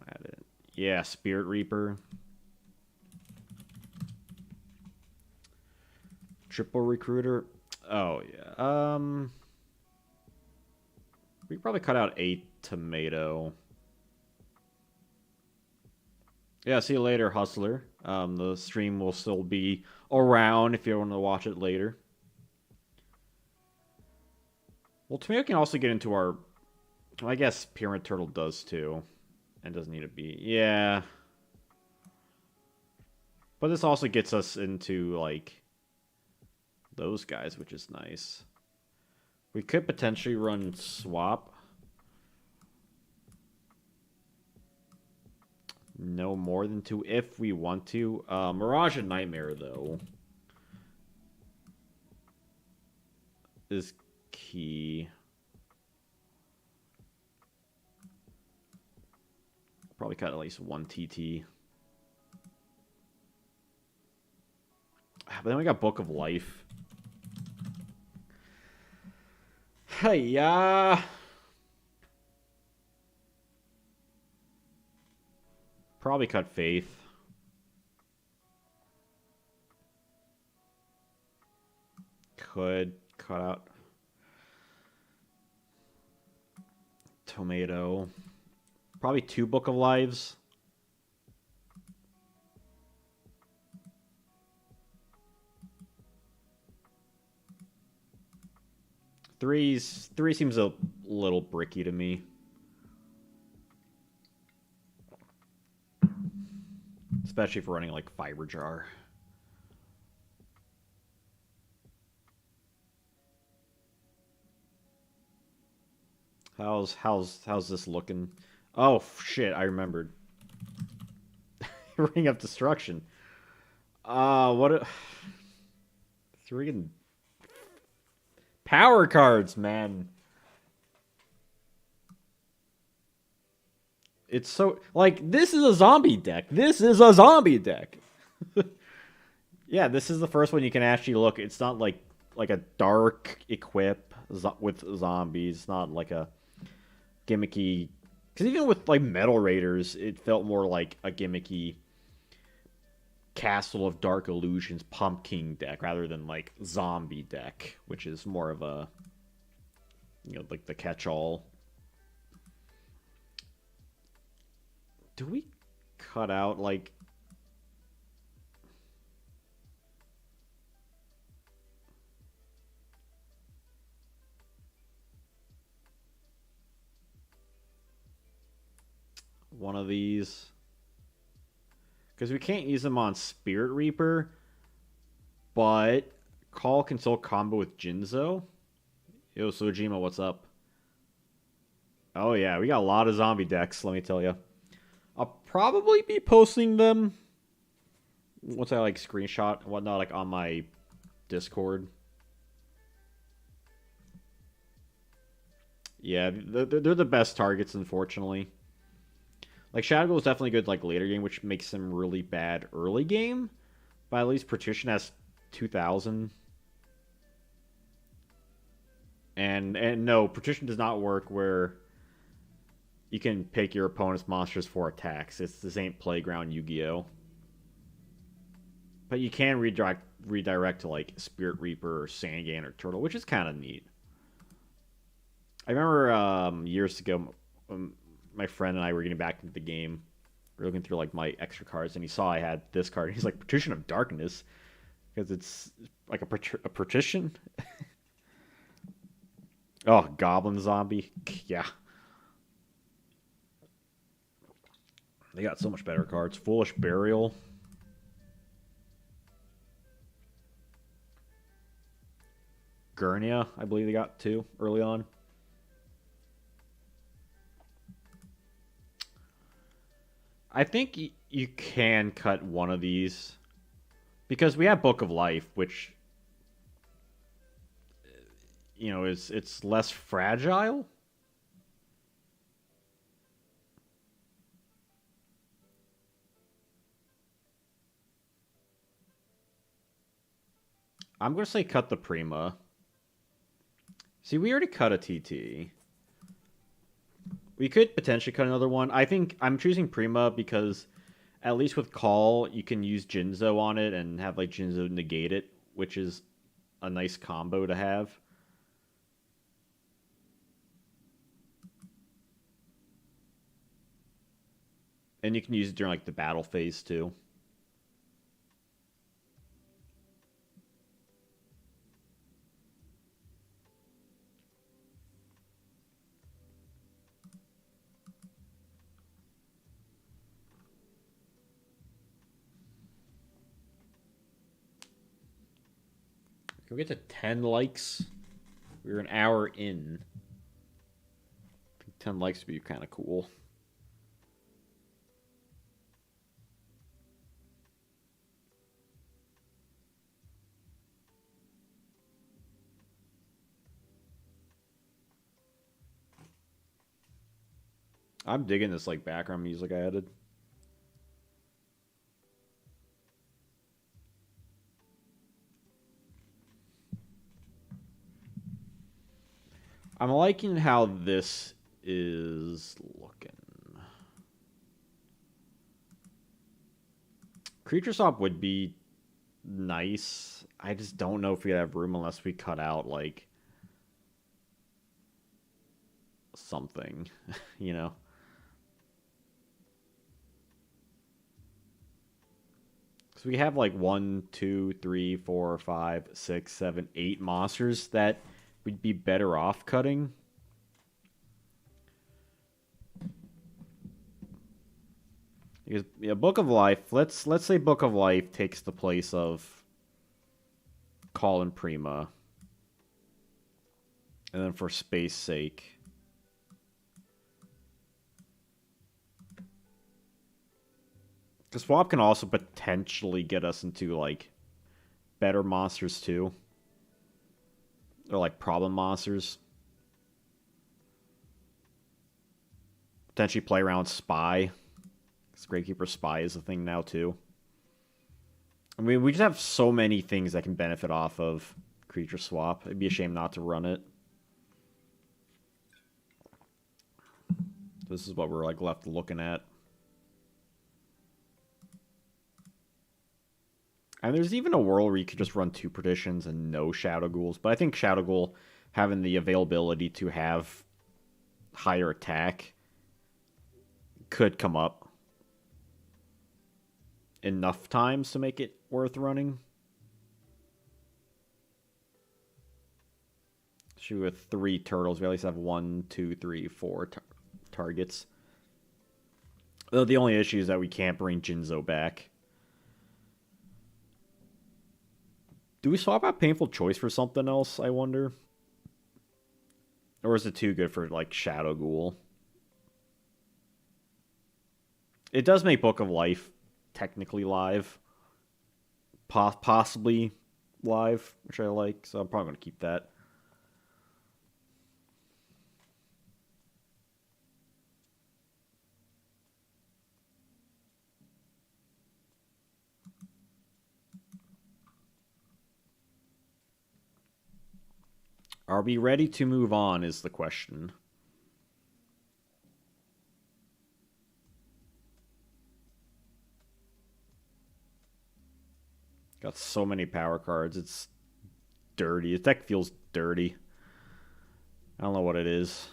Add it. Yeah, Spirit Reaper. Triple Recruiter. Oh yeah. We could probably cut out a tomato. Yeah, see you later, Hustler. The stream will still be around if you want to watch it later. Well, tomato can also get into our... I guess Pyramid Turtle does too. And doesn't need to be... Yeah. But this also gets us into, like, those guys, which is nice. We could potentially run Swap. No more than 2 if we want to. Mirage and Nightmare, though, is key. Probably cut at least 1 TT. But then we got Book of Life. Hey, yeah. Probably cut Faith. Could cut out Tomato. Probably 2 Book of Lives. Three seems a little bricky to me. Especially if we're running like Fiber Jar. How's this looking? Oh shit, I remembered. Ring of Destruction. What a freaking Power cards, man. It's so like this is a zombie deck. This is a zombie deck. Yeah, this is the first one you can actually look. It's not like a dark equip with zombies. It's not like a gimmicky. Because even with like Metal Raiders, it felt more like a gimmicky Castle of Dark Illusions Pumpkin deck rather than like zombie deck, which is more of a like the catch-all. Do we cut out like one of these? Because we can't use them on Spirit Reaper, but Call can still combo with Jinzo. Yo, Sojima, what's up? Oh yeah, we got a lot of zombie decks, let me tell you. I'll probably be posting them once I like screenshot and whatnot, like on my Discord. Yeah, they're the best targets, unfortunately. Like Shadow is definitely good like later game, which makes them really bad early game. But at least Partition has 2,000. And no, Partition does not work where you can pick your opponent's monsters for attacks. It's the same Playground Yu-Gi-Oh. But you can redirect to like Spirit Reaper or Sangan or Turtle, which is kind of neat. I remember years ago, my friend and I were getting back into the game. We were looking through like my extra cards, and he saw I had this card. He's like, Partition of Darkness, because it's like a partition. Oh, Goblin Zombie. Yeah. They got so much better cards. Foolish Burial. Gurnia, I believe they got two early on. I think you can cut one of these because we have Book of Life, which it's less fragile. I'm going to say cut the Prima. See, we already cut a TT. We could potentially cut another one. I think I'm choosing Prima because at least with Call, you can use Jinzo on it and have like Jinzo negate it, which is a nice combo to have. And you can use it during like the battle phase too. Can we get to 10 likes? We're an hour in. I think 10 likes would be kind of cool. I'm digging this like background music I added. I'm liking how this is looking. Creature Swap would be nice. I just don't know if we have room unless we cut out like something, you know. So we have like 1, 2, 3, 4, 5, 6, 7, 8 monsters that we'd be better off cutting. Because Book of Life, let's say Book of Life takes the place of Call and Prima. And then for space sake, the swap can also potentially get us into like better monsters too. They're like problem monsters. Potentially play around Spy. Because Gravekeeper Spy is a thing now, too. I mean, we just have so many things that can benefit off of creature swap. It'd be a shame not to run it. This is what we're like left looking at. And there's even a world where you could just run 2 Perditions and no Shadow Ghouls. But I think Shadow Ghoul having the availability to have higher attack could come up enough times to make it worth running. Shoot, with 3 turtles, we at least have 1, 2, 3, 4 targets. The only issue is that we can't bring Janjo back. Do we swap out Painful Choice for something else, I wonder? Or is it too good for, like, Shadow Ghoul? It does make Book of Life technically live. Possibly live, which I like, so I'm probably going to keep that. Are we ready to move on is the question. Got so many power cards. It's dirty. The deck feels dirty. I don't know what it is.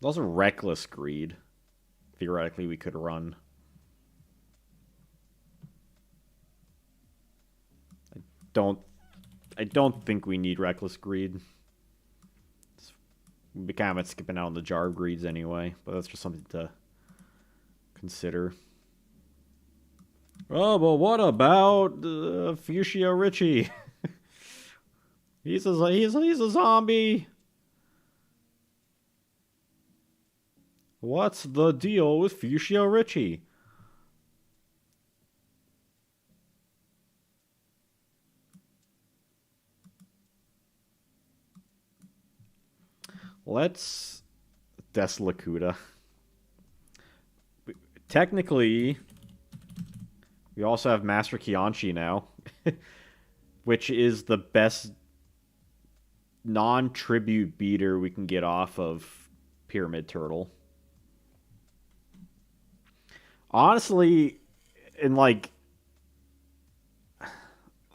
Those are Reckless Greed. Theoretically, we could run. I don't think we need Reckless Greed. We kind of skipping out on the Jar of Greeds anyway, but that's just something to consider. Oh, but what about Fuchsia Richie? he's a zombie. What's the deal with Fuchsia Richie? Let's Deslacuda. Technically, we also have Master Kianchi now, which is the best non-tribute beater we can get off of Pyramid Turtle. Honestly, in like...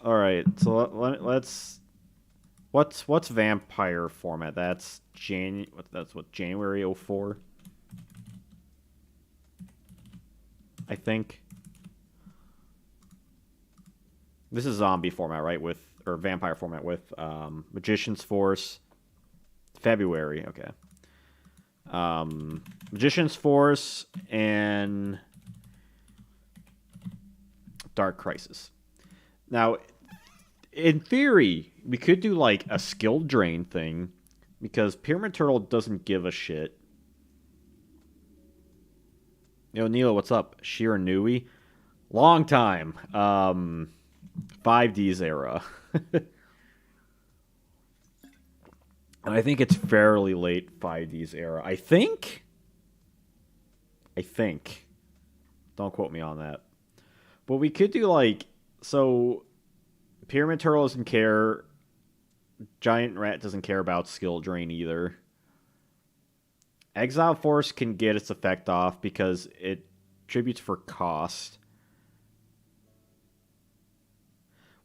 Alright, so let's... What's vampire format? That's January 04. I think. This is zombie format, right? Or vampire format with Magician's Force. February, okay. Magician's Force and Dark Crisis. Now, in theory, we could do like a skill drain thing because Pyramid Turtle doesn't give a shit. Yo, Neil, what's up? Shiranui? Long time. 5Ds era. And I think it's fairly late 5Ds era. I think. Don't quote me on that. But we could do like... So... Pyramid Turtle doesn't care. Giant Rat doesn't care about skill drain either. Exile Force can get its effect off because it tributes for cost.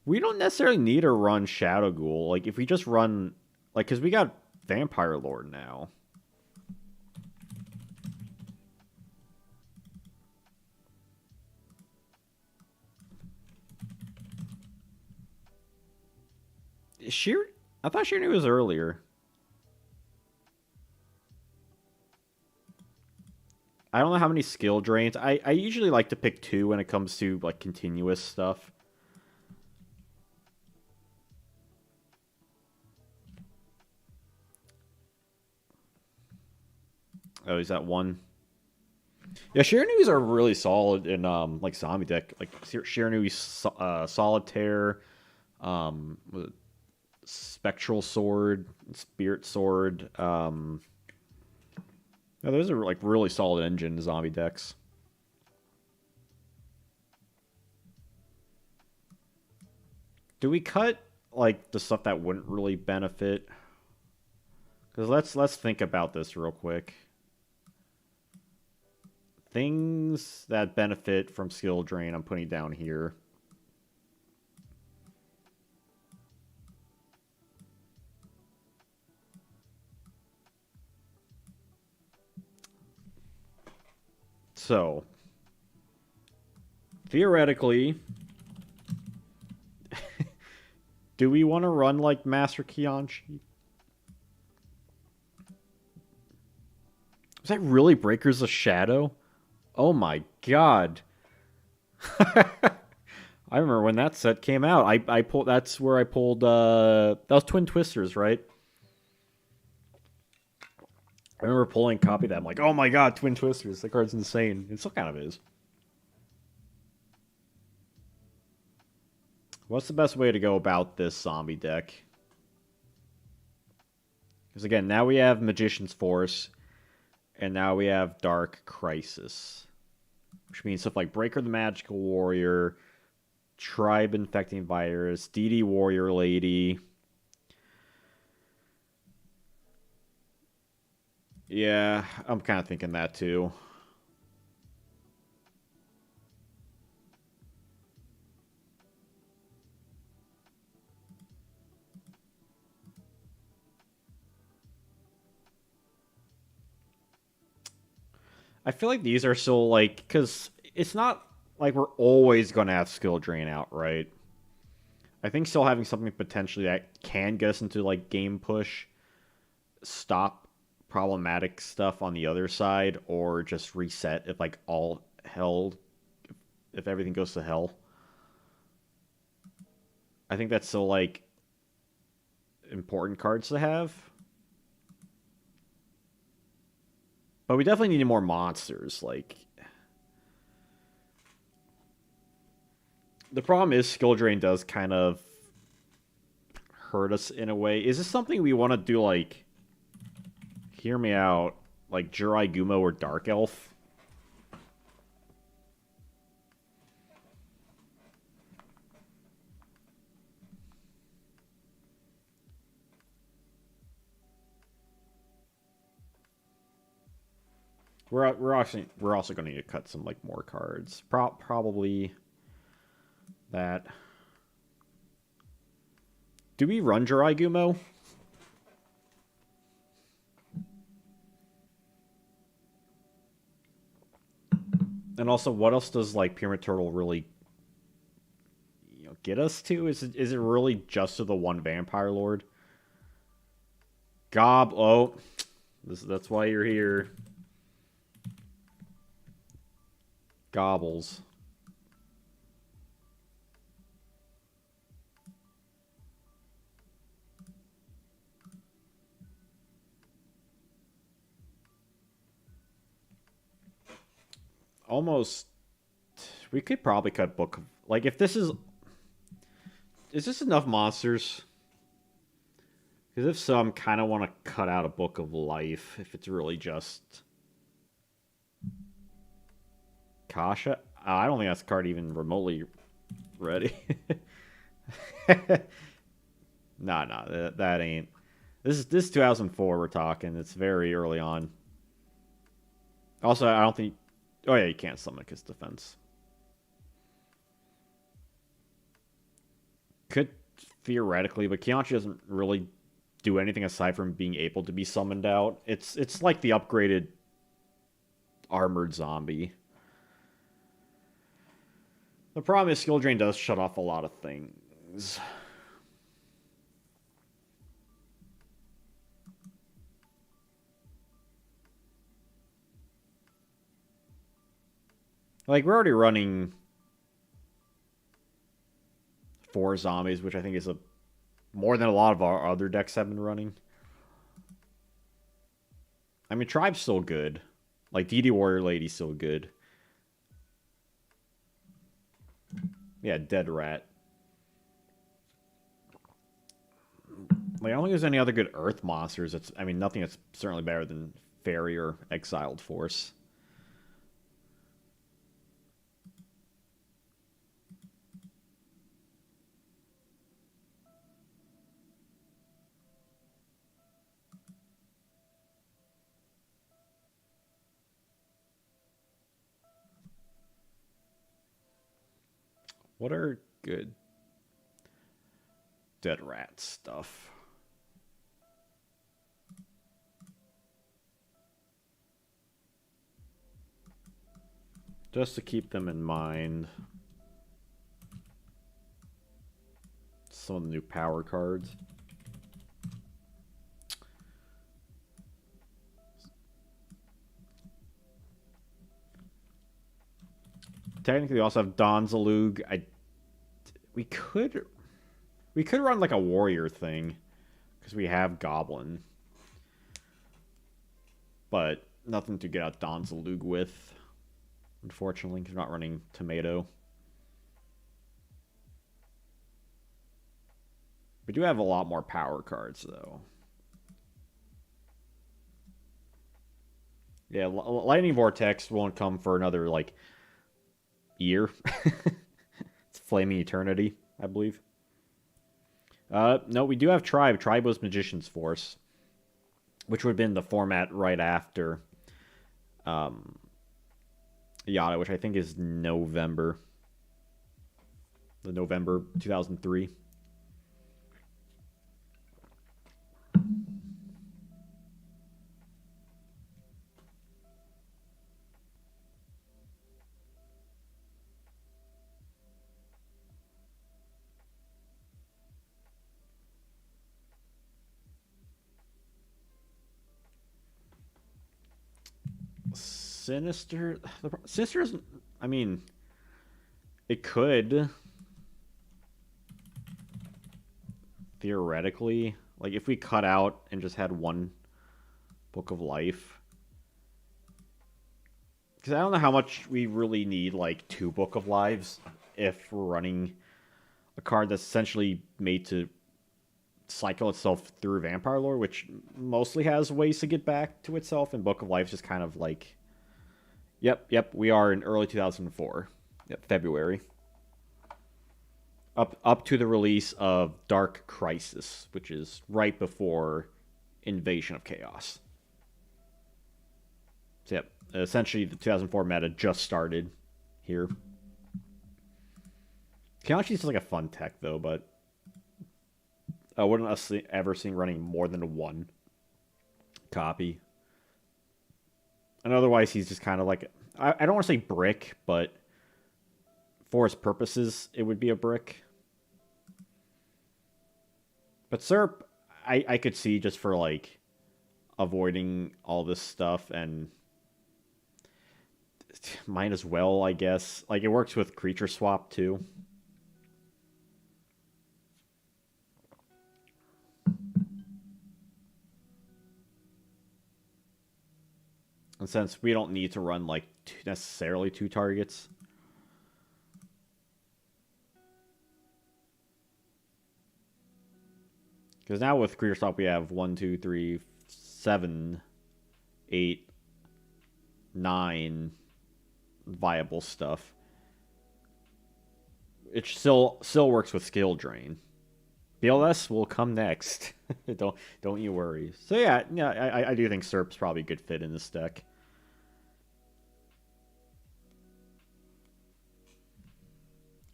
We don't necessarily need to run Shadow Ghoul. Like, if we just run... Like, because we got Vampire Lord now. I thought Shirney was earlier. I don't know how many skill drains. I usually like to pick 2 when it comes to like continuous stuff. Oh, he's at 1. Yeah, Shiranuis are really solid in like zombie deck. Like Shiranui Solitaire, was it Spectral Sword, Spirit Sword. Yeah, those are like really solid engine zombie decks. Do we cut like the stuff that wouldn't really benefit? Because let's think about this real quick. Things that benefit from skill drain, I'm putting down here. So, theoretically, do we want to run like Master Kianchi? Was that really Breakers of Shadow? Oh my god. I remember when that set came out. I pulled that's where I pulled that was Twin Twisters, right? I remember pulling a copy of that. I'm like, oh my god, Twin Twisters. That card's insane. It still kind of is. What's the best way to go about this zombie deck? Because again, now we have Magician's Force, and now we have Dark Crisis. Which means stuff like Breaker the Magical Warrior, Tribe Infecting Virus, DD Warrior Lady. Yeah, I'm kind of thinking that too. I feel like these are still like, because it's not like we're always going to have skill drain out, right? I think still having something potentially that can get us into like game push, stop problematic stuff on the other side, or just reset if like all hell, if everything goes to hell. I think that's still like important cards to have. But we definitely need more monsters. Like, the problem is skill drain does kind of hurt us in a way. Is this something we want to do? Like, hear me out. Like Jirai Gumo or Dark Elf. We're also going to need to cut some like more cards. Probably that. Do we run Jirai Gumo? And also, what else does like Pyramid Turtle really, get us to? Is it really just to the one Vampire Lord? Gob. Oh, that's why you're here. Gobbles. Almost. We could probably cut book. Like, if this is this enough monsters? Because if so, I'm kind of want to cut out a Book of Life if it's really just Kasha. I don't think that's card even remotely ready. Nah, that ain't. This 2004 we're talking. It's very early on. Also, I don't think. Oh yeah, you can't summon his defense. Could theoretically, but Kianchi doesn't really do anything aside from being able to be summoned out. It's like the upgraded armored zombie. The problem is skill drain does shut off a lot of things. Like, we're already running 4 zombies, which I think is more than a lot of our other decks have been running. I mean, Tribe's still good. Like, DD Warrior Lady's still good. Yeah, Dead Rat. Like, I don't think there's any other good Earth monsters. I mean, nothing that's certainly better than Fairy or Exiled Force. What are good Dead Rat stuff? Just to keep them in mind. Some of the new power cards. Technically, we also have Donzalug. We could run like a warrior thing because we have Goblin, but nothing to get out Donzalug with. Unfortunately, because we're not running Tomato. We do have a lot more power cards, though. Yeah, Lightning Vortex won't come for another, like, year. It's Flaming Eternity, I believe. No, we do have Tribe. Tribe was Magician's Force, which would have been the format right after Yada, which I think is November. The November 2003. Sinister. Sinister is. I mean, it could. Theoretically. Like, if we cut out and just had one Book of Life. Because I don't know how much we really need, like, 2 Book of Lives if we're running a card that's essentially made to cycle itself through Vampire Lore, which mostly has ways to get back to itself, and Book of Life is just kind of like... Yep, we are in early 2004. Yep, February. Up to the release of Dark Crisis, which is right before Invasion of Chaos. So, yep, essentially the 2004 meta just started here. Chaos is like a fun tech, though, but I wouldn't ever see running more than 1 copy. And otherwise, he's just kind of like... I don't want to say brick, but for his purposes, it would be a brick. But Serp, I could see just for, like, avoiding all this stuff, and might as well, I guess. Like, it works with creature swap, too. And since we don't need to run, like, necessarily 2 targets. Because now with Creature Swap, we have 1, 2, 3, 7, 8, 9 viable stuff. It still works with Skill Drain. BLS will come next. don't you worry. So yeah, I do think Serp's probably a good fit in this deck.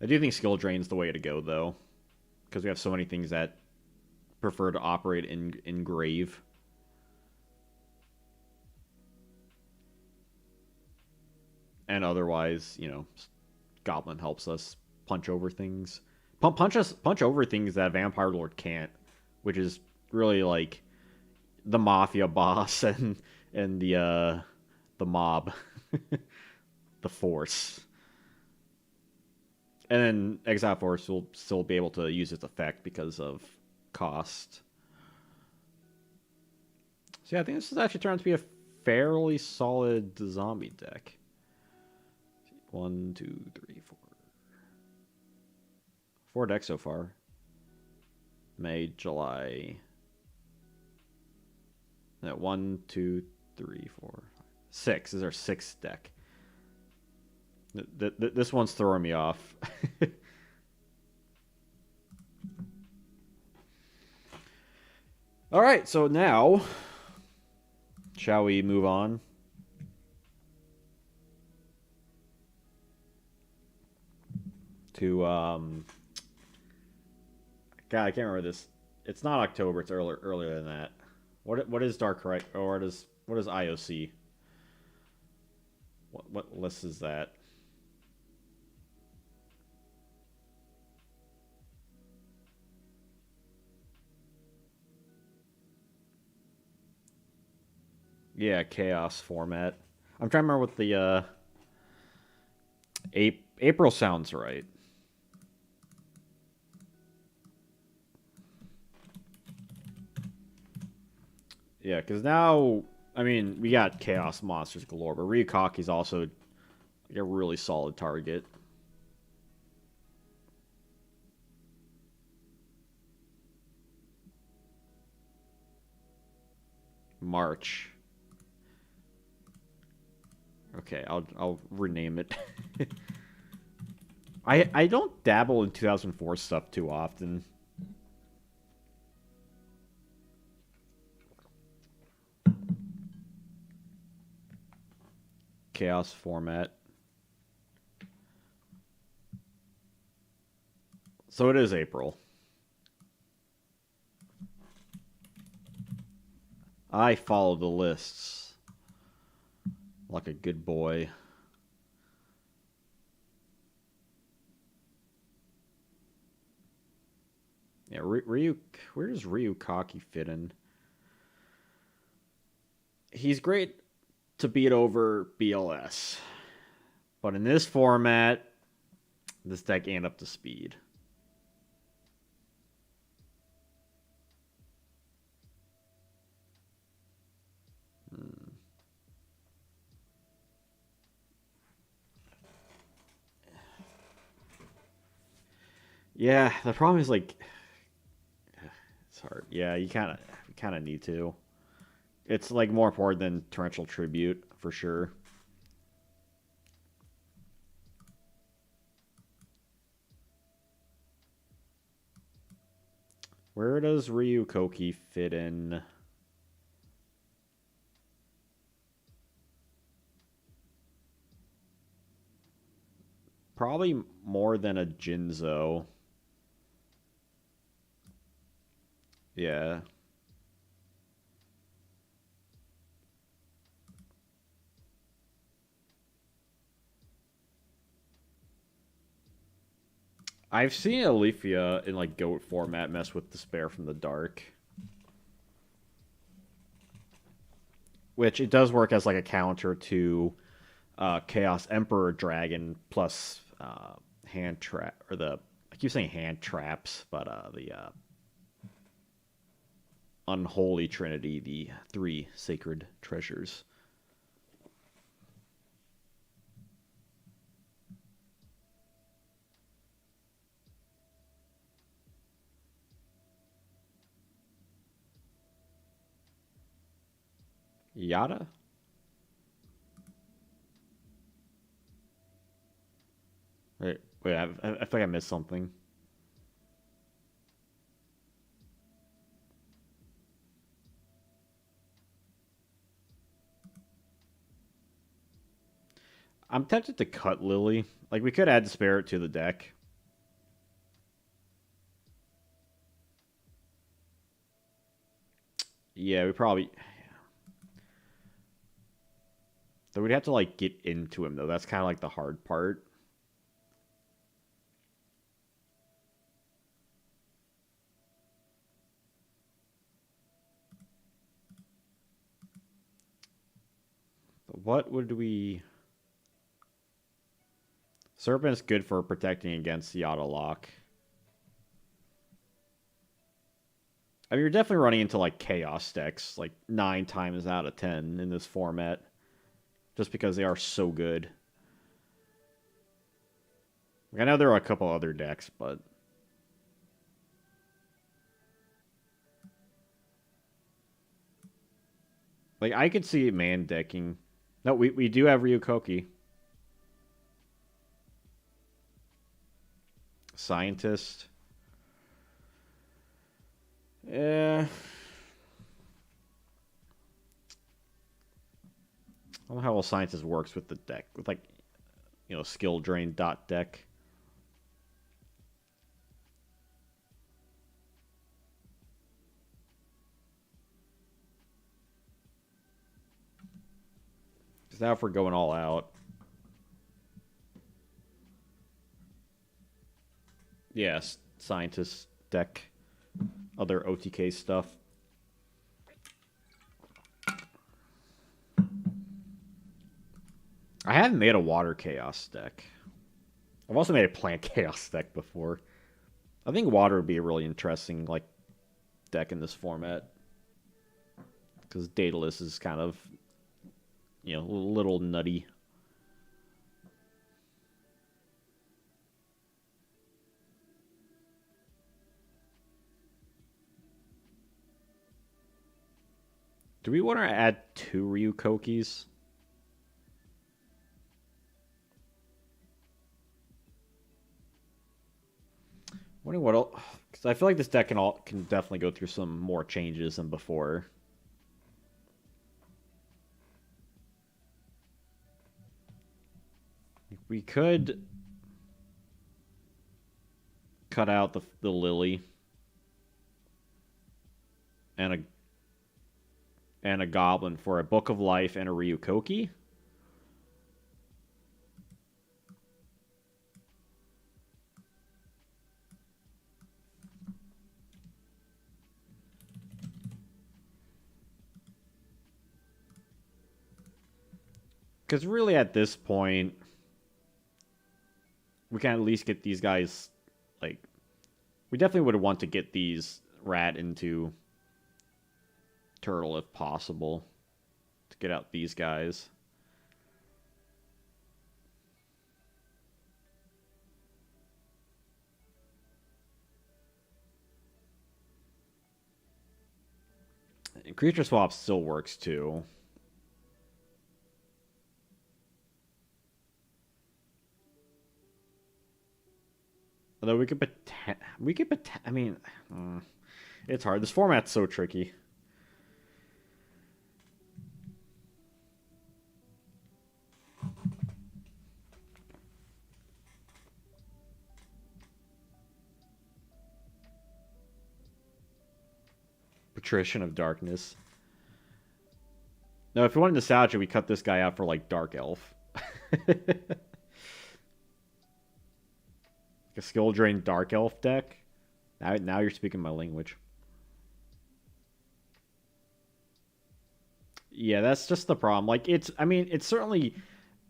I do think Skill Drain's the way to go, though, because we have so many things that prefer to operate in Grave. And otherwise, you know, Goblin helps us punch over things. Punch over things that Vampire Lord can't, which is really like the Mafia boss and the mob, the Force. And then Exile Force will still be able to use its effect because of cost. So yeah, I think this has actually turned out to be a fairly solid zombie deck. One, two, three, four. 4 decks so far. May, July. No, 1, 2, 3, 4, 6. This is our 6th deck. This one's throwing me off. All right, so now, shall we move on? To, God, I can't remember this. It's not October, it's earlier than that. What is Dark Right, or what is IOC? What list is that? Yeah, Chaos format. I'm trying to remember what the April sounds right. Yeah, because now, I mean, we got Chaos monsters galore, but Ryukaki's also like a really solid target. March. Okay, I'll rename it. I don't dabble in 2004 stuff too often. Chaos format. So it is April. I follow the lists like a good boy. Yeah, Ryu. Where does Ryukaki fit in? He's great to beat over BLS, but in this format, this deck ain't up to speed. Yeah, the problem is like it's hard. Yeah, you kind of need to. It's like more important than torrential tribute for sure. Where does Ryukoki fit in? Probably more than a Jinzo. Yeah. I've seen Alethea in like goat format mess with Despair from the Dark. Which it does work as like a counter to Chaos Emperor Dragon plus hand trap or the I keep saying hand traps, but the unholy trinity, the 3 sacred treasures. Yada? Wait, I think I missed something. I'm tempted to cut Lily. Like, we could add Spirit to the deck. Yeah, we probably... Though we'd have to, like, get into him, though. That's kind of, like, the hard part. But what would we... Serpent's good for protecting against Yada Lock. I mean, you're definitely running into like chaos decks like 9 times out of 10 in this format, just because they are so good. I know there are a couple other decks, but like I could see man decking. No, we do have Ryukoki. Scientist. Yeah. I don't know how well Scientist works with the deck. With like, skill drain dot deck. Because now if we're going all out. Yes, Scientist deck. Other OTK stuff. I haven't made a water chaos deck. I've also made a plant chaos deck before. I think water would be a really interesting like deck in this format. Because Daedalus is kind of, a little nutty. Do we want to add 2 Ryukokis? Wondering what else, because I feel like this deck can definitely go through some more changes than before. We could cut out the Lily and a Goblin for a Book of Life and a Ryukoki. Because really at this point, we can at least get these guys, like, we definitely would want to get these Rat into Turtle if possible to get out these guys. And creature swap still works too. Although I mean, it's hard. This format's so tricky. Patrician of Darkness. No, if we wanted nostalgia, we cut this guy out for like Dark Elf. A skill drain Dark Elf deck. Now you're speaking my language. Yeah, that's just the problem. Like I mean, it's certainly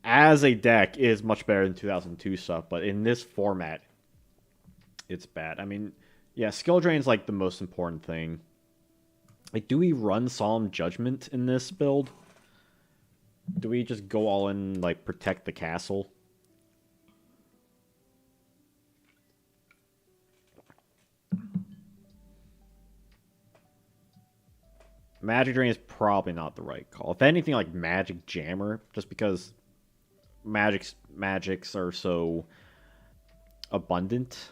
as a deck is much better than 2002 stuff, but in this format, it's bad. I mean, yeah, skill drain's like the most important thing. Like, do we run Solemn Judgment in this build? Do we just go all in, like, protect the castle? Magic Drain is probably not the right call. If anything, like Magic Jammer, just because magics are so abundant.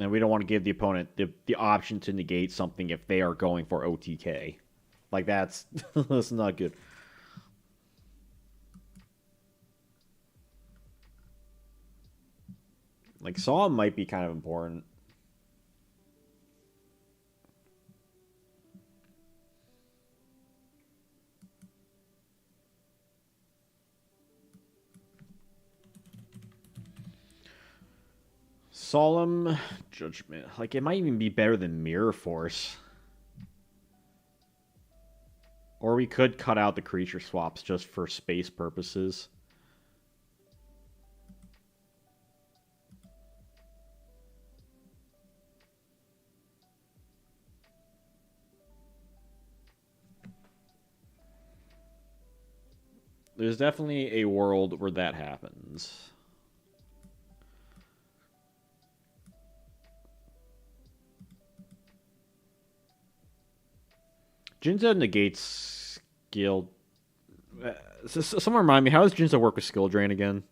And we don't want to give the opponent the option to negate something if they are going for OTK. Like, that's not good. Like, Saw might be kind of important. Solemn Judgment. Like, it might even be better than Mirror Force. Or we could cut out the creature swaps just for space purposes. There's definitely a world where that happens. Jinzo negates skill. Someone remind me, how does Jinzo work with skill drain again?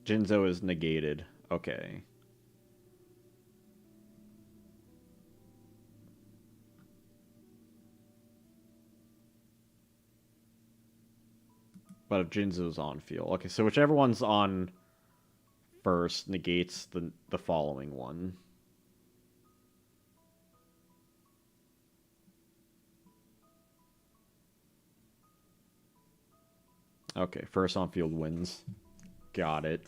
Jinzo is negated. Okay. But if Jinzo's on field. Okay, so whichever one's on first negates the following one. Okay, first on field wins. Got it.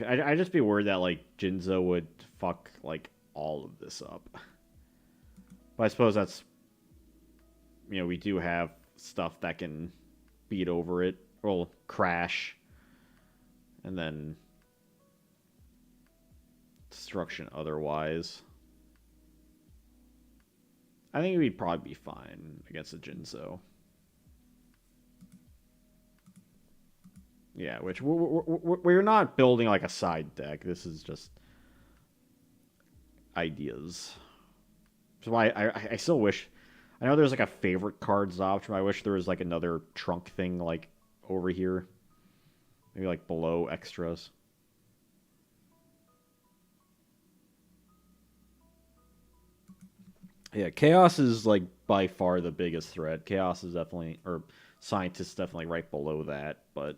I'd just be worried that like Jinzo would fuck like all of this up. But I suppose that's, we do have stuff that can beat over it, or crash, and then destruction otherwise. I think we'd probably be fine against a Jinzo. Yeah, which we're not building like a side deck. This is just ideas. So I still wish. I know there's like a favorite cards option. I wish there was like another trunk thing like over here. Maybe like below extras. Yeah, Chaos is like by far the biggest threat. Chaos is definitely, or Scientist definitely right below that, but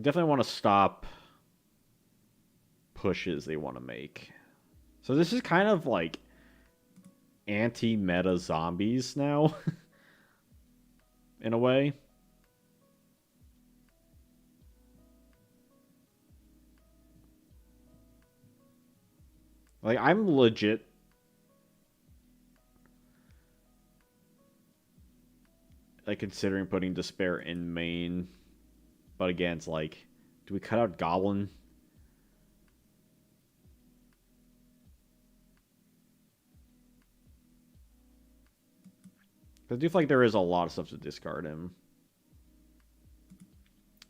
definitely want to stop pushes they want to make. So this is kind of like anti-meta zombies now, in a way. Like, I'm legit like considering putting Despair in main, but again, it's like, do we cut out Goblin? I do feel like there is a lot of stuff to discard him.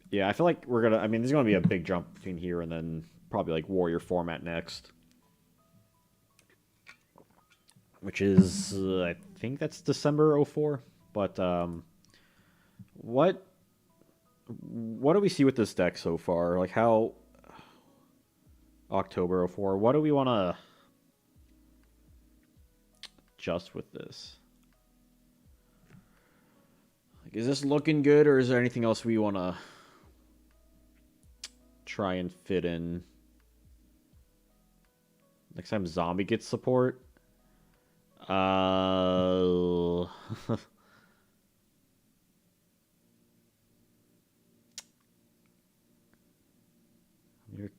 Yeah, I feel like we're gonna. I mean, there's gonna be a big jump between here and then probably like Warrior format next, which is I think that's December 04. But what do we see with this deck so far? Like how October 04? What do we want to adjust with this? Like, is this looking good, or is there anything else we want to try and fit in? Next time Zombie gets support. You're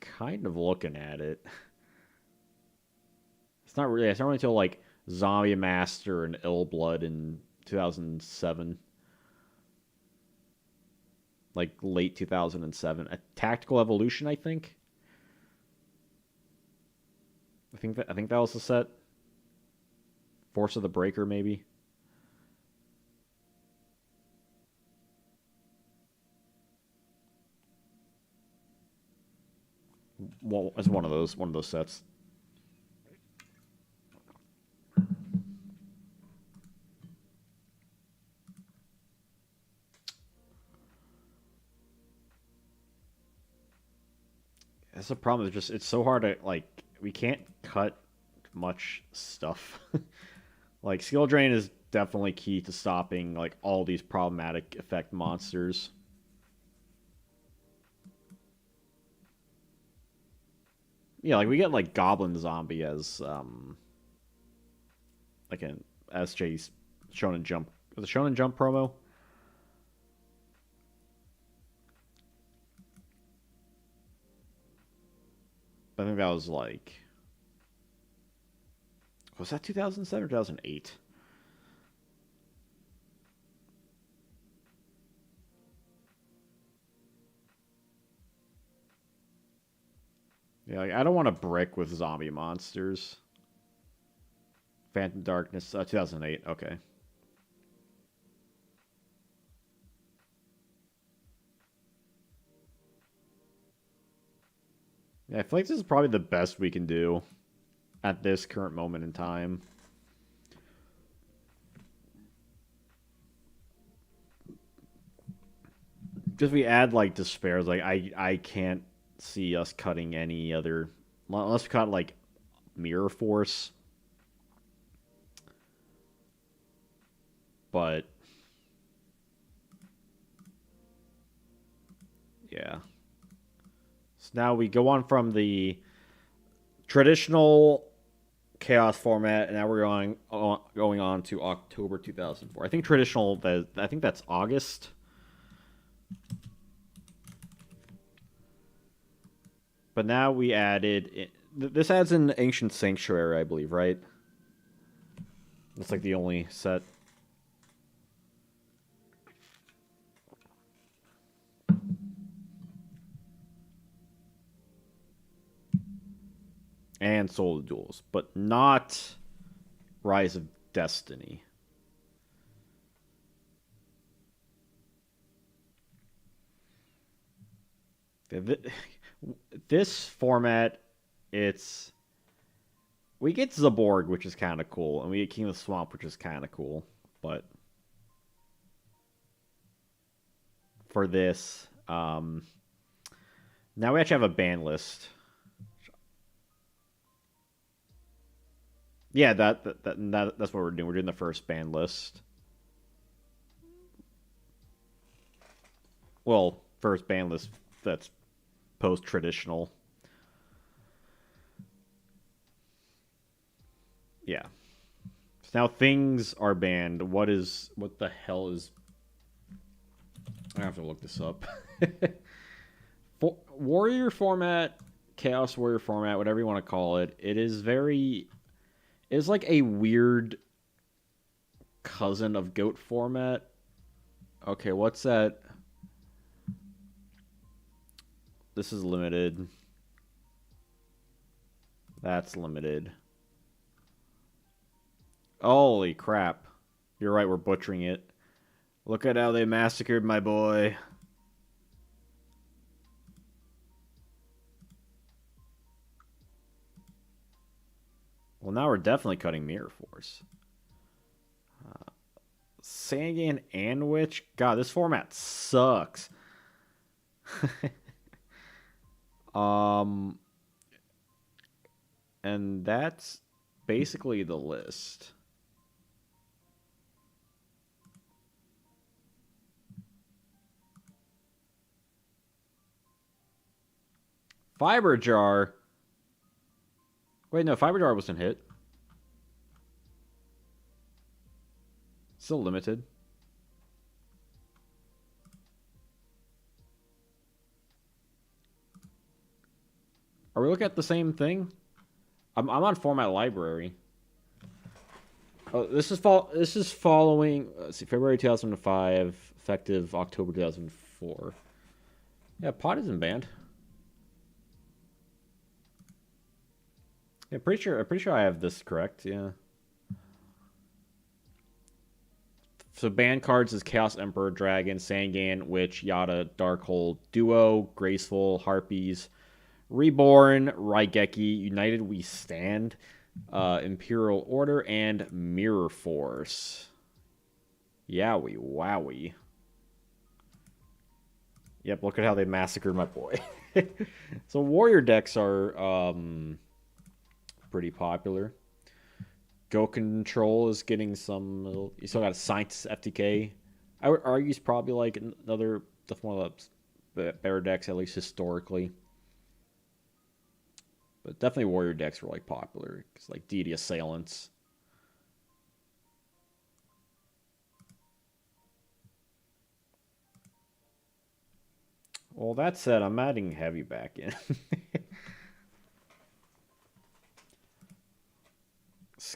kind of looking at it. It's not really. It's not really until like Zombie Master and Ill Blood in 2007, like late 2007. A Tactical Evolution, I think. I think that was the set. Force of the Breaker, maybe. Well, it's one of those sets. That's the problem. It's so hard to like. We can't cut much stuff. Like skill drain is definitely key to stopping like all these problematic effect monsters. Yeah, like we get like Goblin Zombie as like an SJ's Shonen Jump. The Shonen Jump promo. I think that was like, was that 2007 or 2008? Yeah, like, I don't want a brick with zombie monsters. Phantom Darkness, 2008. Okay. Yeah, I feel like this is probably the best we can do at this current moment in time. Because we add like despairs, like I can't see us cutting any other unless we cut like Mirror Force. But yeah. So now we go on from the traditional chaos format, and now we're going on to October 2004. I think traditional. I think that's August. But now we added. This adds an Ancient Sanctuary, I believe, right? That's like the only set. And Soul of Duels, but not Rise of Destiny. This format, it's we get Zaborg, which is kind of cool, and we get King of the Swamp, which is kind of cool. But for this, now we actually have a ban list. Yeah, that's what we're doing. We're doing the first ban list. Well, first ban list that's post traditional. Yeah. So now things are banned. What the hell is? I have to look this up. Warrior format, Chaos Warrior format, whatever you want to call it. It is very. It's like a weird cousin of Goat format. Okay, what's that? This is limited. That's limited. Holy crap. You're right, we're butchering it. Look at how they massacred my boy. Well, now we're definitely cutting Mirror Force. Sangan and Witch? God, this format sucks. um, and that's basically the list. Fiber Jar. Wait, no, Fiber Jar wasn't hit. Still limited. Are we looking at the same thing? I'm on format library. Oh, this is following. Let's see, February 2005, effective October 2004. Yeah, pot isn't banned. Yeah, I'm pretty sure I have this correct. Yeah. So banned cards is Chaos Emperor, Dragon, Sangan, Witch, Yada, Darkhold, Duo, Graceful, Harpies, Reborn, Raigeki, United We Stand, Imperial Order, and Mirror Force. Yowie, wowie. Yep, look at how they massacred my boy. So warrior decks are pretty popular. Go Control is getting some. You still got Science FTK. I would argue it's probably like another one of the better decks, at least historically. But definitely warrior decks were like popular. It's like Deity Assailants. Well, that said, I'm adding heavy back in.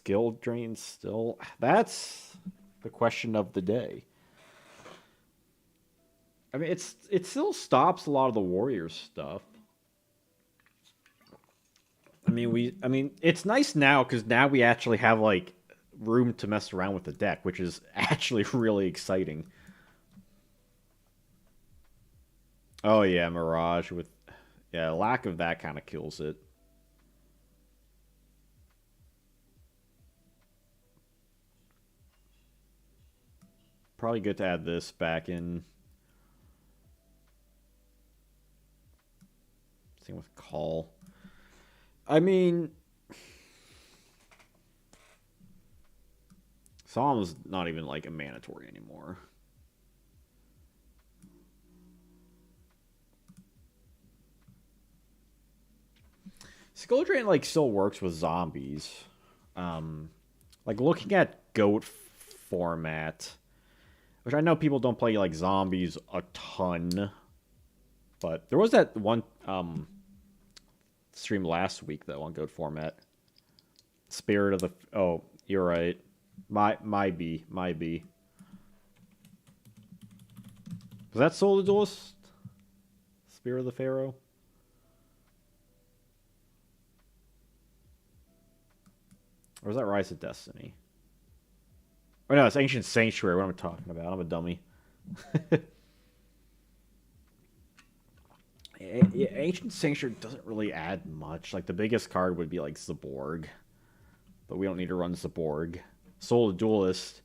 skill drain still? That's the question of the day. I mean, it still stops a lot of the warrior stuff. I mean, it's nice now because now we actually have like room to mess around with the deck, which is actually really exciting. Oh yeah, Mirage with yeah, lack of that kind of kills it. Probably good to add this back in. Same with call. I mean, Solemn's not even like a mandatory anymore. Skill Drain like still works with zombies. Like looking at goat format, which I know people don't play like zombies a ton, but there was that one stream last week though on goat format. Spirit of the oh, you're right. Might be. Was that Soul of the Duelist? Spirit of the Pharaoh? Or was that Rise of Destiny? Oh no, it's Ancient Sanctuary. What am I talking about? I'm a dummy. Ancient Sanctuary doesn't really add much. Like the biggest card would be like Zaborg, but we don't need to run Zaborg. Soul of the Duelist.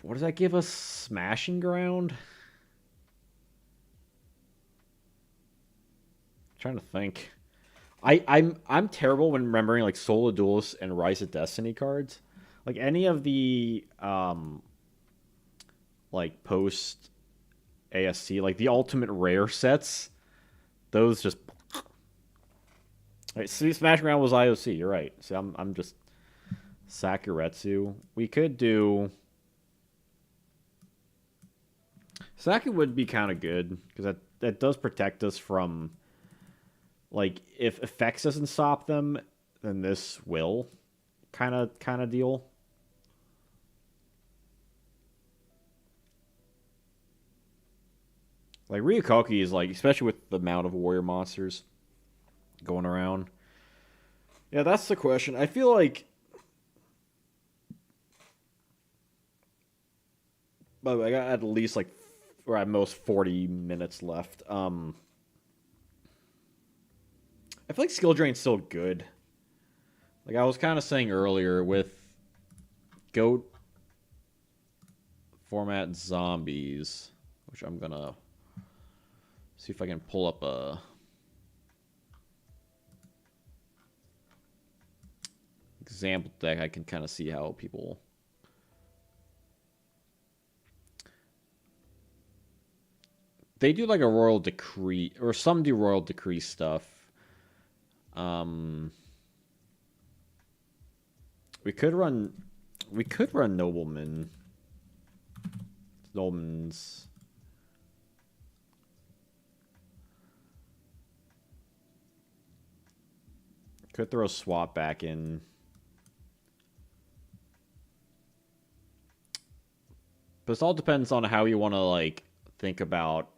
What does that give us? Smashing Ground? I'm trying to think. I'm terrible when remembering like Soul of Duelist and Rise of Destiny cards. Like any of the like post ASC, like the ultimate rare sets, those just right, Smash Ground was IOC, you're right. See, I'm just Sakuretsu. We could do Saku would be kind of good because that does protect us from like if effects doesn't stop them, then this will kind of deal. Like Ryukoki is like, especially with the amount of warrior monsters going around. Yeah, that's the question. I feel like, by the way, I got at least like, or at most 40 minutes left. I feel like skill drain's still good. Like I was kind of saying earlier with goat format zombies, which I'm gonna see if I can pull up a example deck. I can kind of see how people they do like a royal decree, or some do royal decree stuff. We could run Nobleman's. Could throw swap back in. But it all depends on how you want to like think about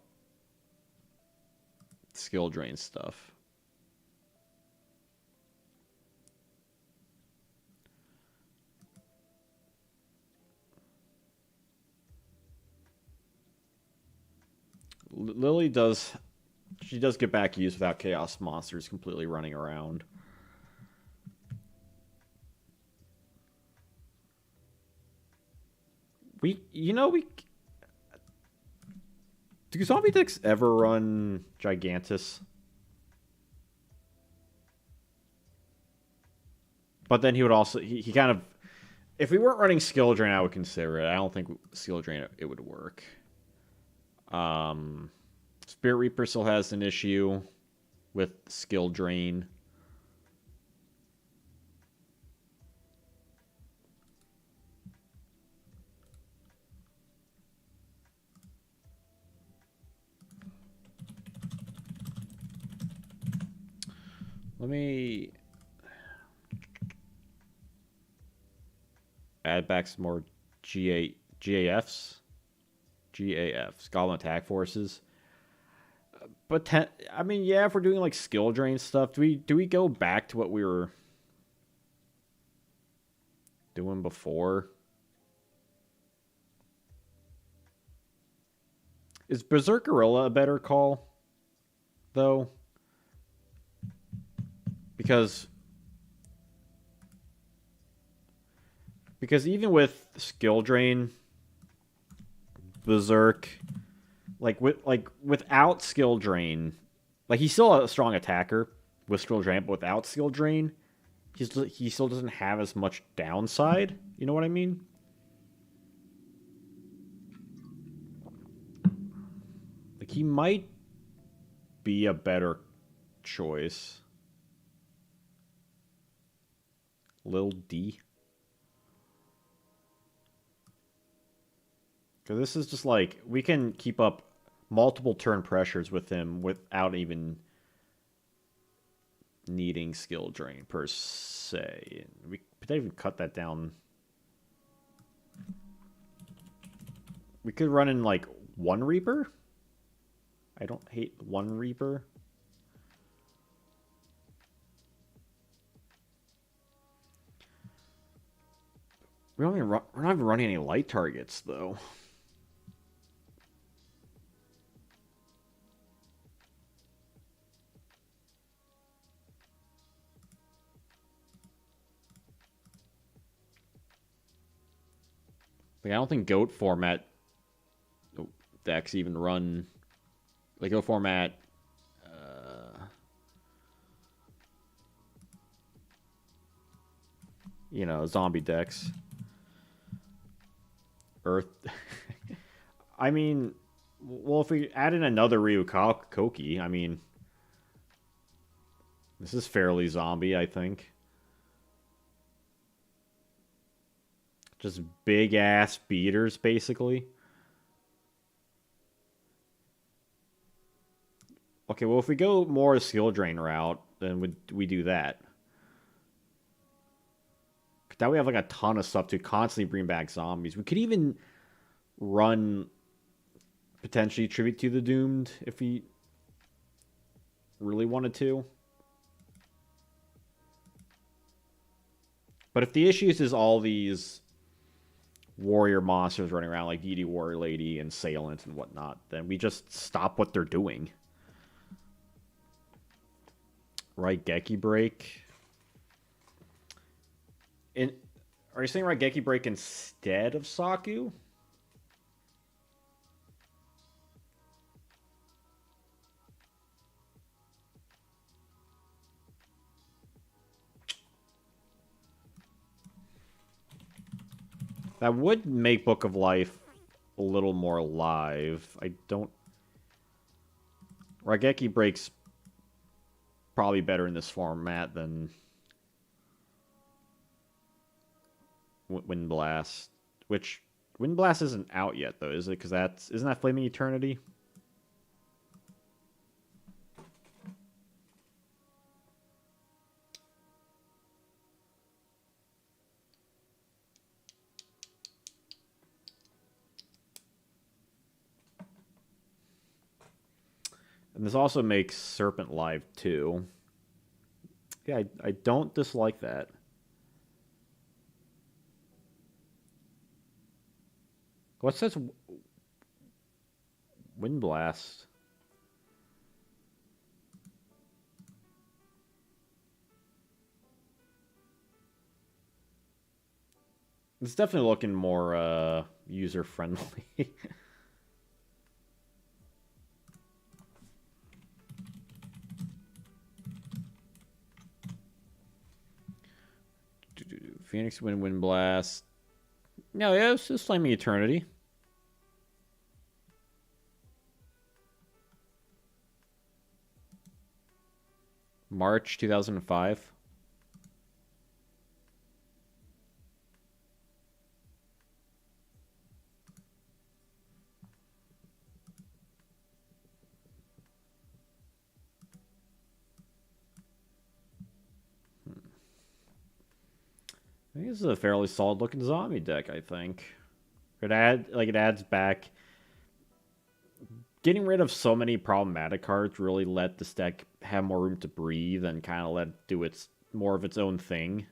skill drain stuff. Lily does get back used without chaos monsters completely running around. We do zombie decks ever run Gigantus? But then he would also he kind of, if we weren't running skill drain, I would consider it. I don't think skill drain it would work. Spirit Reaper still has an issue with skill drain. Let me add back some more GAFs. GAFs, Goblin Attack Forces. But I mean, yeah, if we're doing like skill drain stuff, do we go back to what we were doing before? Is Berserk Gorilla a better call, though? Because even with skill drain, Berserk, without skill drain, like he's still a strong attacker with skill drain, but without skill drain, he still doesn't have as much downside. You know what I mean? Like he might be a better choice. Lil D. Because this is just like, we can keep up multiple turn pressures with him without even needing skill drain per se. We could even cut that down. We could run in like one Reaper. I don't hate one Reaper. We're not even running any light targets though. Like I don't think goat format decks even run. Like goat format. You know, zombie decks. Earth. I mean, well, if we add in another Ryu Koki, I mean, this is fairly zombie, I think. Just big ass beaters, basically. Okay, well, if we go more skill drain route, then we do that. Now we have like a ton of stuff to constantly bring back zombies. We could even run potentially Tribute to the Doomed if we really wanted to. But if the issues is all these warrior monsters running around like DD Warrior Lady and Assailant and whatnot, then we just stop what they're doing. Right, Geki Break. Are you saying Raigeki Break instead of Saku? That would make Book of Life a little more live. I don't... Raigeki Break's probably better in this format than Wind Blast, which Wind Blast isn't out yet though, is it? Because isn't that Flaming Eternity? And this also makes Serpent live too. Yeah, I don't dislike that. What's this? Wind Blast. It's definitely looking more user friendly. Phoenix Wind Blast. No, yeah, it's just Flaming Eternity. March 2005. I think this is a fairly solid looking zombie deck, I think. It adds back. Getting rid of so many problematic cards really let this deck have more room to breathe and kind of let it do its more of its own thing.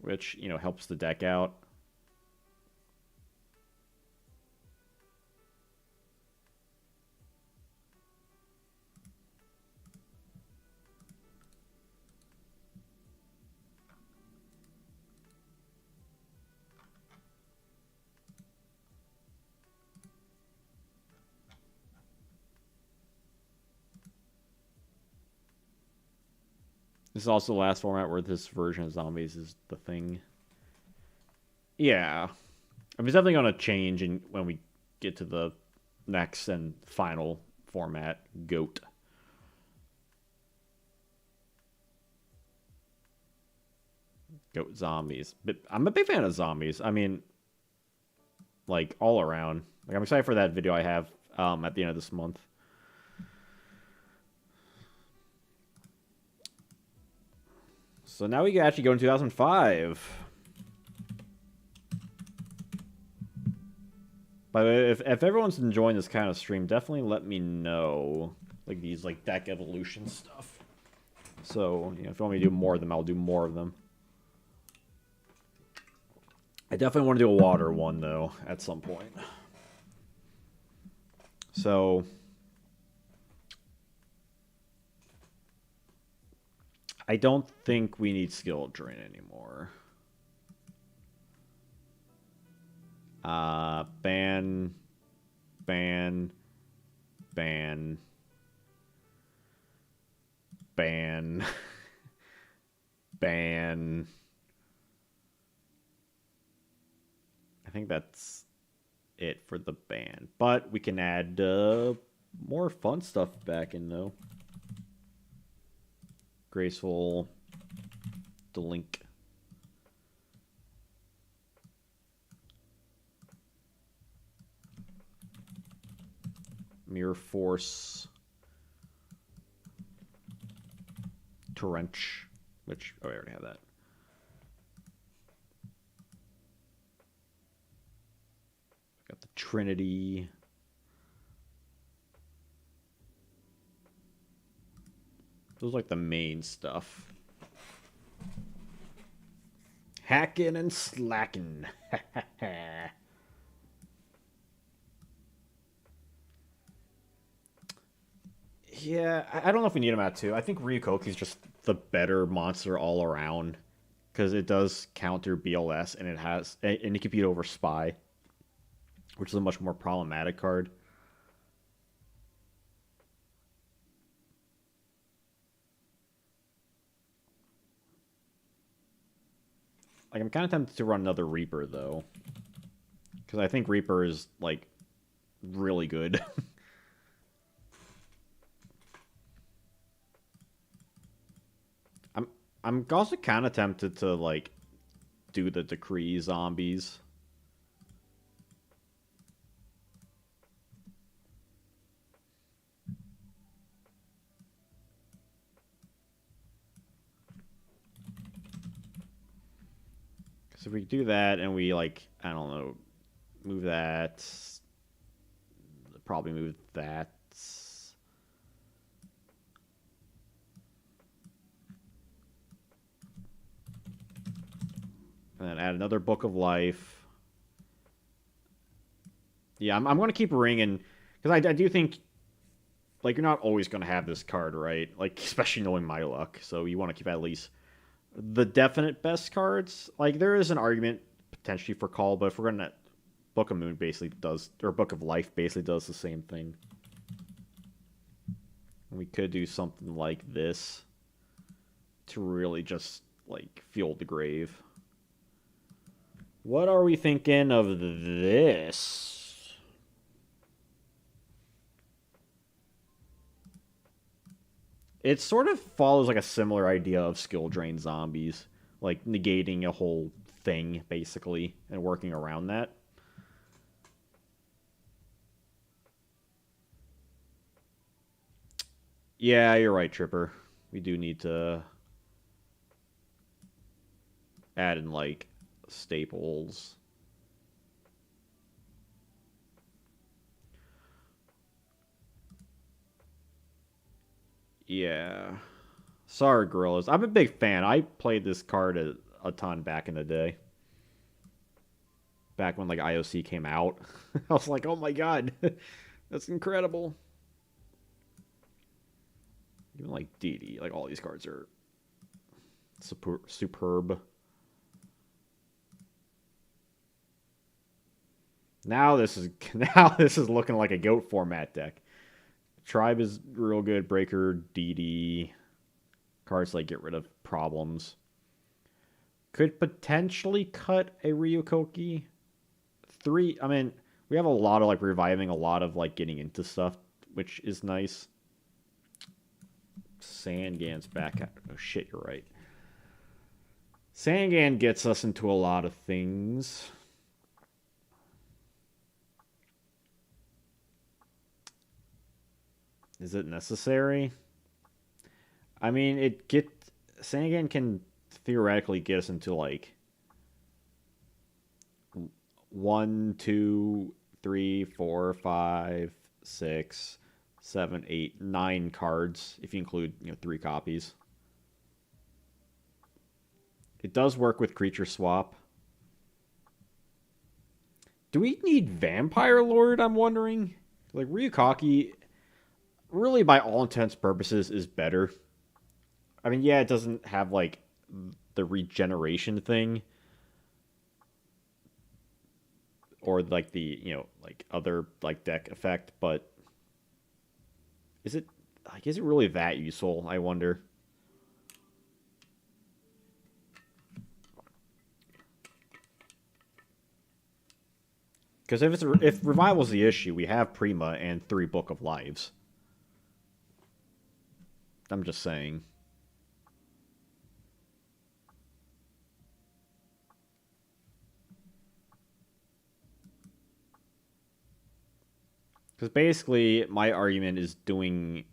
Which, helps the deck out. This is also the last format where this version of zombies is the thing. Yeah. I mean, it's definitely going to change when we get to the next and final format, GOAT. GOAT zombies. But I'm a big fan of zombies. I mean, like, all around. Like, I'm excited for that video I have at the end of this month. So now we can actually go in 2005. By the way, if everyone's enjoying this kind of stream, definitely let me know. Like these deck evolution stuff. So, if you want me to do more of them, I'll do more of them. I definitely want to do a water one, though, at some point. So I don't think we need skill drain anymore. Ban. Ban. Ban. Ban. Ban. I think that's it for the ban. But we can add more fun stuff back in, though. Graceful. Delink. Mirror Force. Torrent. Which, I already have that. Got the Trinity. Those are like the main stuff. Hacking and slacking. Yeah, I don't know if we need him at 2. I think Ryukoki's just the better monster all around. Because it does counter BLS and it can beat over Spy. Which is a much more problematic card. Like, I'm kind of tempted to run another Reaper, though. Because I think Reaper is, like, really good. I'm also kind of tempted to, like, do the Decree zombies. So if we do that and we, like, I don't know, move that, probably move that. And then add another Book of Life. Yeah, I'm going to keep ringing, because I do think, like, you're not always going to have this card, right? Like, especially knowing my luck, so you want to keep at least the definite best cards. Like, there is an argument potentially for call, but if we're gonna, Book of Moon basically does, or Book of Life basically does the same thing. We could do something like this to really just, like, fuel the grave. What are we thinking of this? It sort of follows like a similar idea of skill drain zombies, like negating a whole thing basically and working around that. Yeah, you're right, Tripper. We do need to add in, like, staples. Yeah. Sorry, Gorillas. I'm a big fan. I played this card a ton back in the day. Back when, like, IOC came out. I was like, oh my god. That's incredible. Even, like, DD. Like, all these cards are superb. Now this is looking like a goat format deck. Tribe is real good. Breaker, DD. Cards like get rid of problems. Could potentially cut a Ryukoki. I mean, we have a lot of like reviving, a lot of like getting into stuff, which is nice. Sangan's back. Oh shit, you're right. Sangan gets us into a lot of things. Is it necessary? I mean, Sangan can theoretically get us into like 1, 2, 3, 4, 5, 6, 7, 8, 9 cards if you include 3 copies. It does work with creature swap. Do we need Vampire Lord? I'm wondering. Like Ryukaki, really by all intents and purposes, is better. I mean, yeah, it doesn't have like the regeneration thing, or like the like other like deck effect, but is it really that useful? I wonder. Because if revival's the issue, we have Prima and 3 Book of Lives. I'm just saying. Because basically, my argument is doing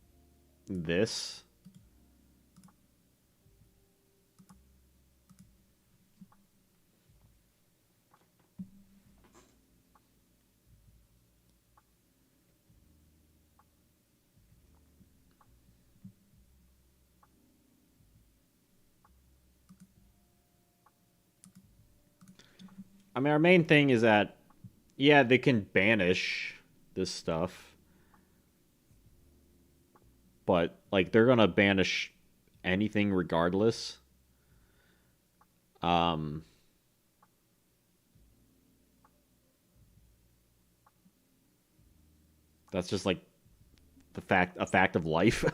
this. I mean, our main thing is that, yeah, they can banish this stuff, but like they're gonna banish anything regardless. Um, that's just like a fact of life.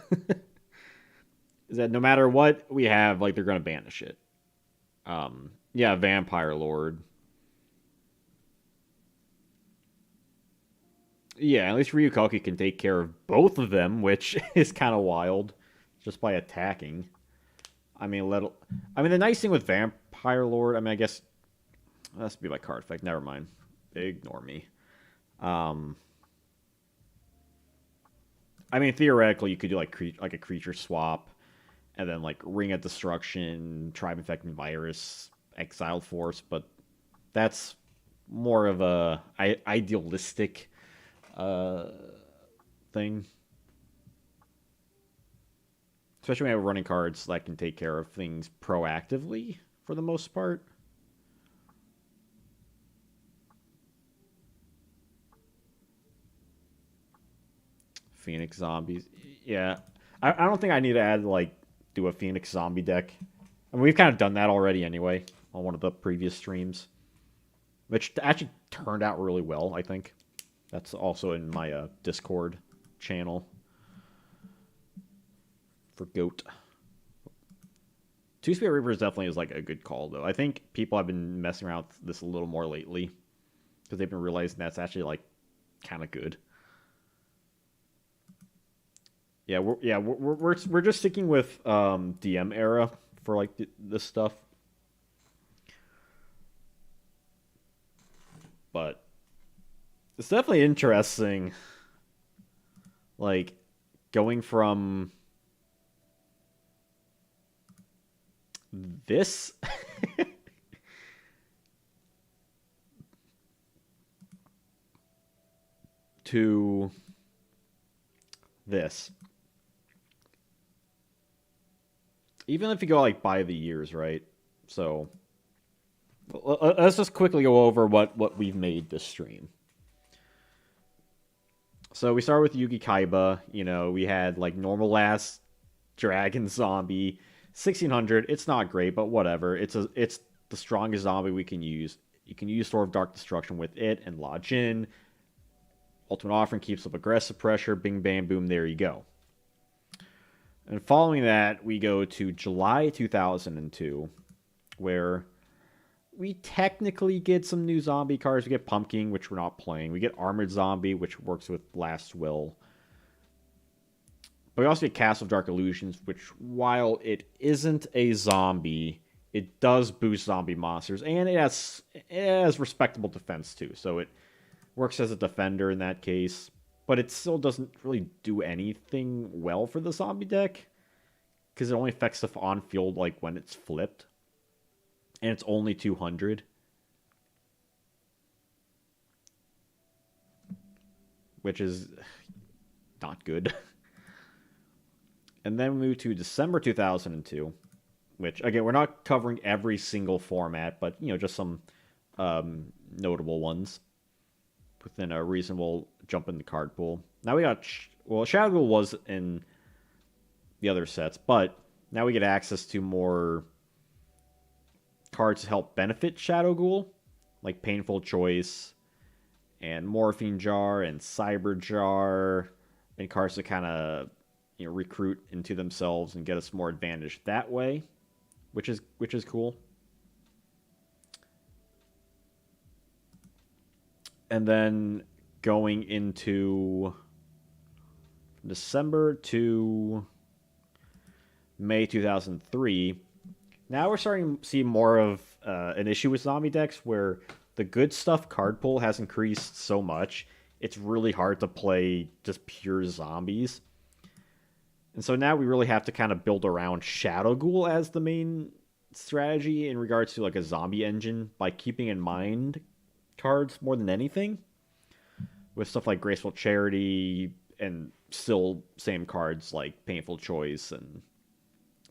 Is that no matter what we have, like they're gonna banish it. Yeah, Vampire Lord. Yeah, at least Ryukoki can take care of both of them, which is kind of wild, just by attacking. I mean, the nice thing with Vampire Lord, I mean, I guess that has to be my card effect. Never mind. Ignore me. Um, I mean, theoretically, you could do like a creature swap, and then like Ring of Destruction, Tribe Infecting Virus, Exiled Force, but that's more of a idealistic thing. Especially when we're running cards that can take care of things proactively for the most part. Phoenix Zombies. Yeah. I don't think I need to do a Phoenix Zombie deck. I mean, we've kind of done that already anyway on one of the previous streams, which actually turned out really well, I think. That's also in my Discord channel for GOAT. Two Spirit Reapers definitely is like a good call, though. I think people have been messing around with this a little more lately because they've been realizing that's actually like kind of good. Yeah, we're just sticking with DM era for like this stuff, but it's definitely interesting. Like going from this to this. Even if you go like by the years, right? So let's just quickly go over what we've made this stream. So we start with Yugi Kaiba. You know, we had like normal ass dragon zombie, 1600. It's not great, but whatever. It's the strongest zombie we can use. You can use Sword of Dark Destruction with it and La Jin. Ultimate Offering keeps up aggressive pressure. Bing, bam, boom. There you go. And following that, we go to July 2002, where we technically get some new zombie cards. We get Pumpkin, which we're not playing. We get Armored Zombie, which works with Last Will. But we also get Castle of Dark Illusions, which, while it isn't a zombie, it does boost zombie monsters, and it has respectable defense too. So it works as a defender in that case, but it still doesn't really do anything well for the zombie deck because it only affects stuff on field like when it's flipped, and it's only 200. Which is not good. And then we move to December 2002, which, again, we're not covering every single format, but, you know, just some notable ones within a reasonable jump in the card pool. Now we got, well, Shadow Ghoul was in the other sets, but now we get access to more cards to help benefit Shadow Ghoul, like Painful Choice and Morphine Jar and Cyber Jar, and cards to kind of, you know, recruit into themselves and get us more advantage that way, which is cool. And then going into December to May 2003, now we're starting to see more of an issue with zombie decks where the good stuff card pool has increased so much, it's really hard to play just pure zombies. And so now we really have to kind of build around Shadow Ghoul as the main strategy in regards to like a zombie engine by keeping in mind cards more than anything. With stuff like Graceful Charity and still same cards like Painful Choice and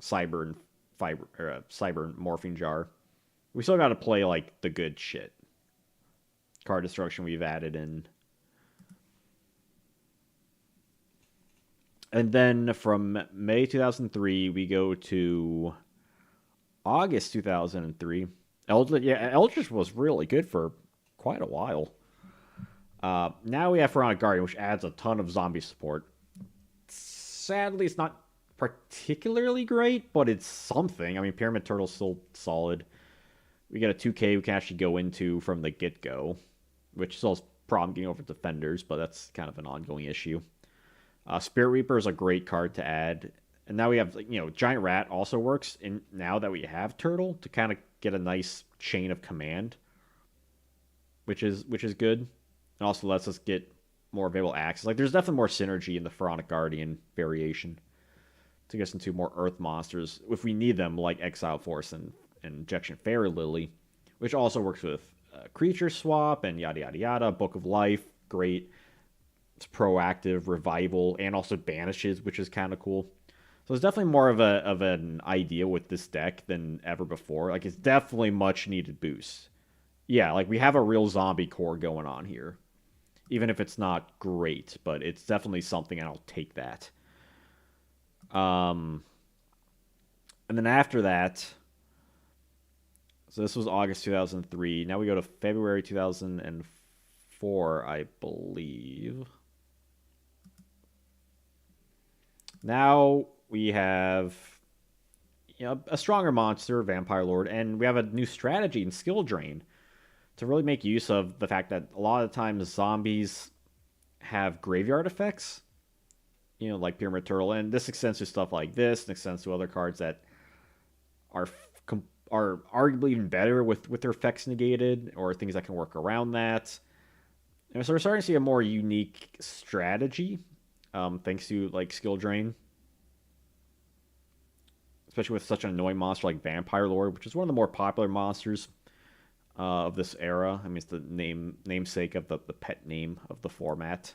Cyber and Cyber Morphine Jar. We still got to play like the good shit. Card destruction we've added in. And then from May 2003, we go to August 2003. Eldritch was really good for quite a while. Now we have Pharaonic Guardian, which adds a ton of zombie support. Sadly, it's not particularly great, but it's something. I mean, Pyramid Turtle's still solid. We get a 2K we can actually go into from the get-go, which still has problem getting over defenders, but that's kind of an ongoing issue. Spirit Reaper is a great card to add. And now we have, you know, Giant Rat also works in now that we have Turtle to kind of get a nice chain of command, which is good. And also lets us get more available access. Like, there's definitely more synergy in the Pharaonic Guardian variation to get us into more Earth monsters if we need them, like Exile Force and Injection Fairy Lily, which also works with Creature Swap and yada yada yada. Book of Life, great. It's proactive, revival, and also banishes, which is kind of cool. So it's definitely more of an idea with this deck than ever before. Like, it's definitely much needed boost. Yeah, like we have a real zombie core going on here. Even if it's not great, but it's definitely something, and I'll take that. And then after that, so this was August 2003. Now we go to February 2004, I believe. Now we have, you know, a stronger monster, Vampire Lord, and we have a new strategy in Skill Drain to really make use of the fact that a lot of times zombies have graveyard effects, you know, like Pyramid Turtle, and this extends to stuff like this, and extends to other cards that are arguably even better with their effects negated, or things that can work around that. And so we're starting to see a more unique strategy, thanks to like Skill Drain. especially with such an annoying monster like Vampire Lord, which is one of the more popular monsters of this era. I mean, it's the namesake of the pet name of the format.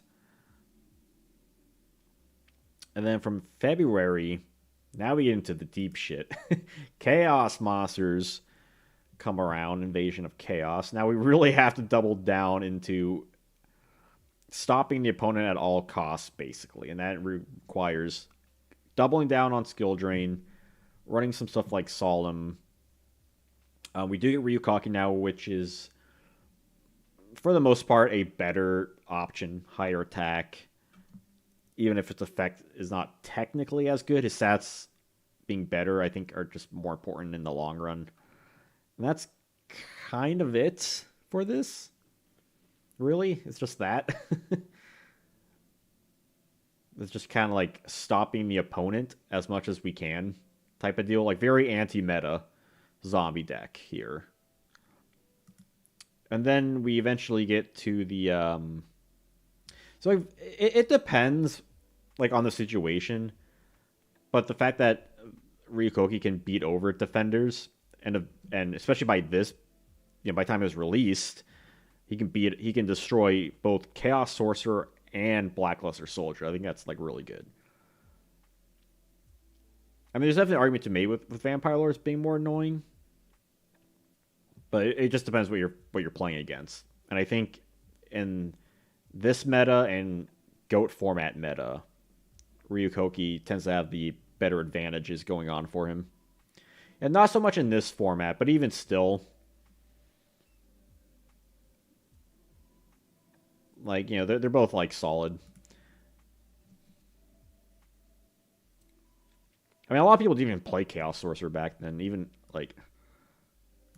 And then from February, now we get into the deep shit. Chaos monsters come around, Invasion of Chaos. Now we really have to double down into stopping the opponent at all costs, basically. And that requires doubling down on skill drain, running some stuff like Solemn. We do get Ryukaki now, which is, for the most part, a better option. Higher attack. Even if its effect is not technically as good, his stats being better, I think, are just more important in the long run. And that's kind of it for this. Really? It's just that. It's just kind of like stopping the opponent as much as we can type of deal. Like, very anti-meta zombie deck here. And then we eventually get to the... So it depends, like, on the situation. But the fact that Ryukoki can beat over defenders, and especially by this, by the time it was released, he can destroy both Chaos Sorcerer and Blackluster Soldier. I think that's, like, really good. I mean, there's definitely an argument to be made with Vampire Lords being more annoying, but it just depends what you're playing against. And I think in this meta and GOAT format meta, Ryukoki tends to have the better advantages going on for him. And not so much in this format, but even still, like, they're both, like, solid. I mean, a lot of people didn't even play Chaos Sorcerer back then. Even, like,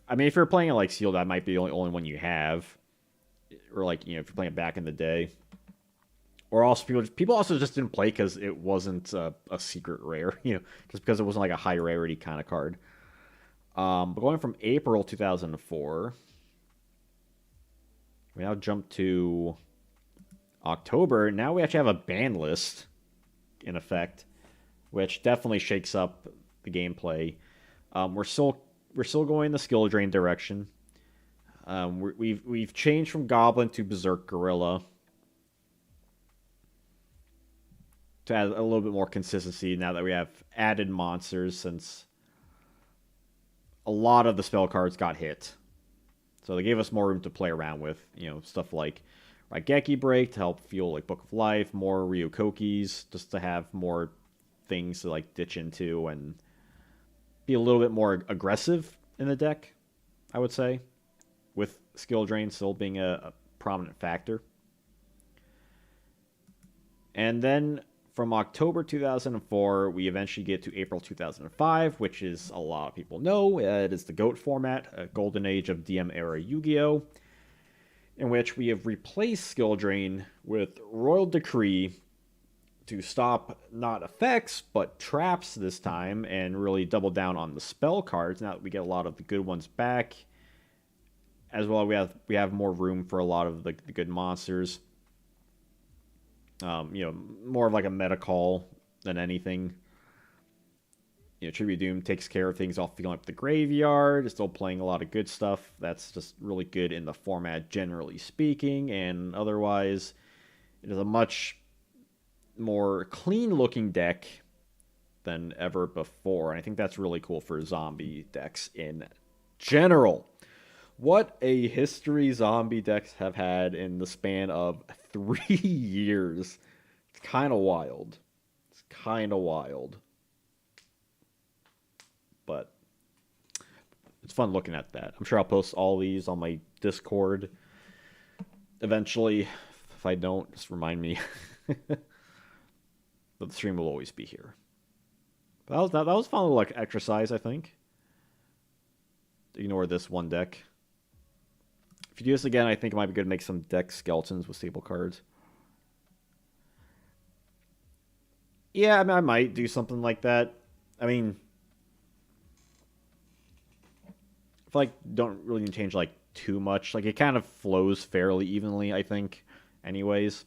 I mean, if you're playing it like Sealed, that might be the only one you have. Or, like, if you're playing it back in the day. Or also, people also just didn't play because it wasn't a secret rare. Just because it wasn't, like, a high rarity kind of card. But going from April 2004, we now jump to October. Now we actually have a ban list in effect, which definitely shakes up the gameplay. We're still going the skill drain direction. We've changed from Goblin to Berserk Gorilla to add a little bit more consistency now that we have added monsters, since a lot of the spell cards got hit. So they gave us more room to play around with, stuff like Raigeki Break to help fuel, like, Book of Life, more Ryukokis just to have more things to, like, ditch into and be a little bit more aggressive in the deck, I would say, with skill drain still being a prominent factor. And then from October 2004, we eventually get to April 2005, which is, a lot of people know, it is the GOAT format, a golden age of DM era Yu-Gi-Oh!, in which we have replaced skill drain with Royal Decree to stop not effects, but traps this time, and really double down on the spell cards. Now that we get a lot of the good ones back, as well, we have more room for a lot of the good monsters. More of like a meta call than anything. Tribute Doom takes care of things off filling up the graveyard. It's still playing a lot of good stuff. That's just really good in the format, generally speaking, and otherwise, it is a much more clean-looking deck than ever before. And I think that's really cool for zombie decks in general. What a history zombie decks have had in the span of 3 years. It's kind of wild. But it's fun looking at that. I'm sure I'll post all these on my Discord eventually. If I don't, just remind me. But the stream will always be here. But that was a fun little, like, exercise, I think. Ignore this one deck. If you do this again, I think it might be good to make some deck skeletons with staple cards. Yeah, I mean, I might do something like that. I mean, I feel like don't really need to change, like, too much. Like, it kind of flows fairly evenly, I think, anyways.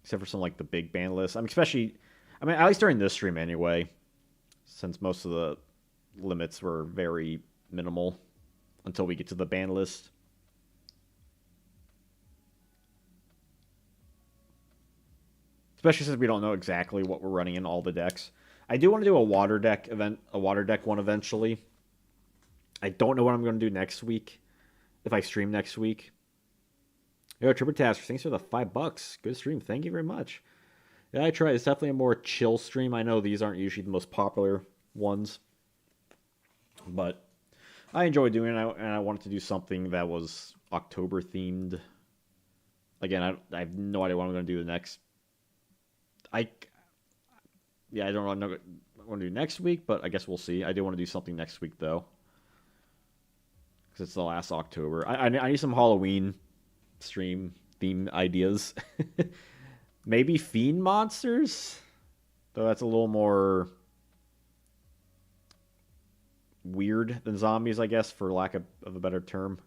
Except for some, like, the big ban lists. I mean, at least during this stream anyway. Since most of the limits were very minimal until we get to the ban list. Especially since we don't know exactly what we're running in all the decks. I do want to do a water deck one eventually. I don't know what I'm going to do next week, if I stream next week. Yo, Tripper Tasker, thanks for the $5. Good stream. Thank you very much. Yeah, I tried. It's definitely a more chill stream. I know these aren't usually the most popular ones, but I enjoy doing it, and I wanted to do something that was October themed. Again, I have no idea what I'm going to do the next. I don't know what I'm going to do next week, but I guess we'll see. I do want to do something next week though, because it's the last October. I need some Halloween stream theme ideas. Maybe fiend monsters, though that's a little more weird than zombies, I guess, for lack of a better term.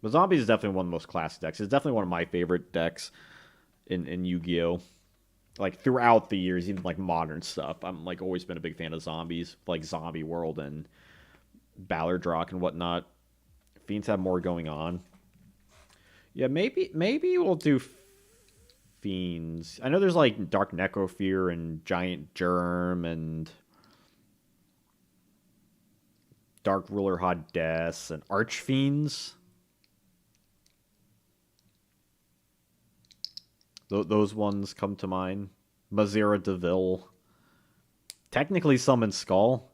But zombies is definitely one of the most classic decks. It's definitely one of my favorite decks in Yu-Gi-Oh! Like throughout the years, even like modern stuff. I'm like always been a big fan of zombies, like Zombie World and Ballard Rock and whatnot. Fiends have more going on. Yeah, maybe we'll do Fiends. I know there's like Dark Necrofear and Giant Germ and Dark Ruler Hades and Archfiends. Those ones come to mind. Mazera Deville. Technically Summon Skull.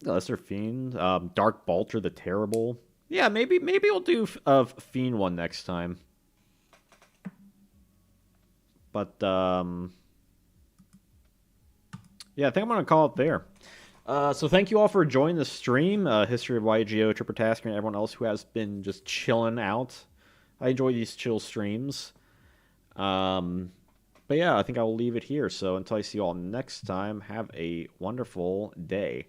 Lesser Fiend. Dark Balter the Terrible. Yeah, maybe we'll do a Fiend one next time. But, yeah, I think I'm going to call it there. So thank you all for joining the stream. History of Yugioh, Tripper Tasker, and everyone else who has been just chilling out. I enjoy these chill streams. But yeah, I think I'll leave it here. So until I see you all next time, have a wonderful day.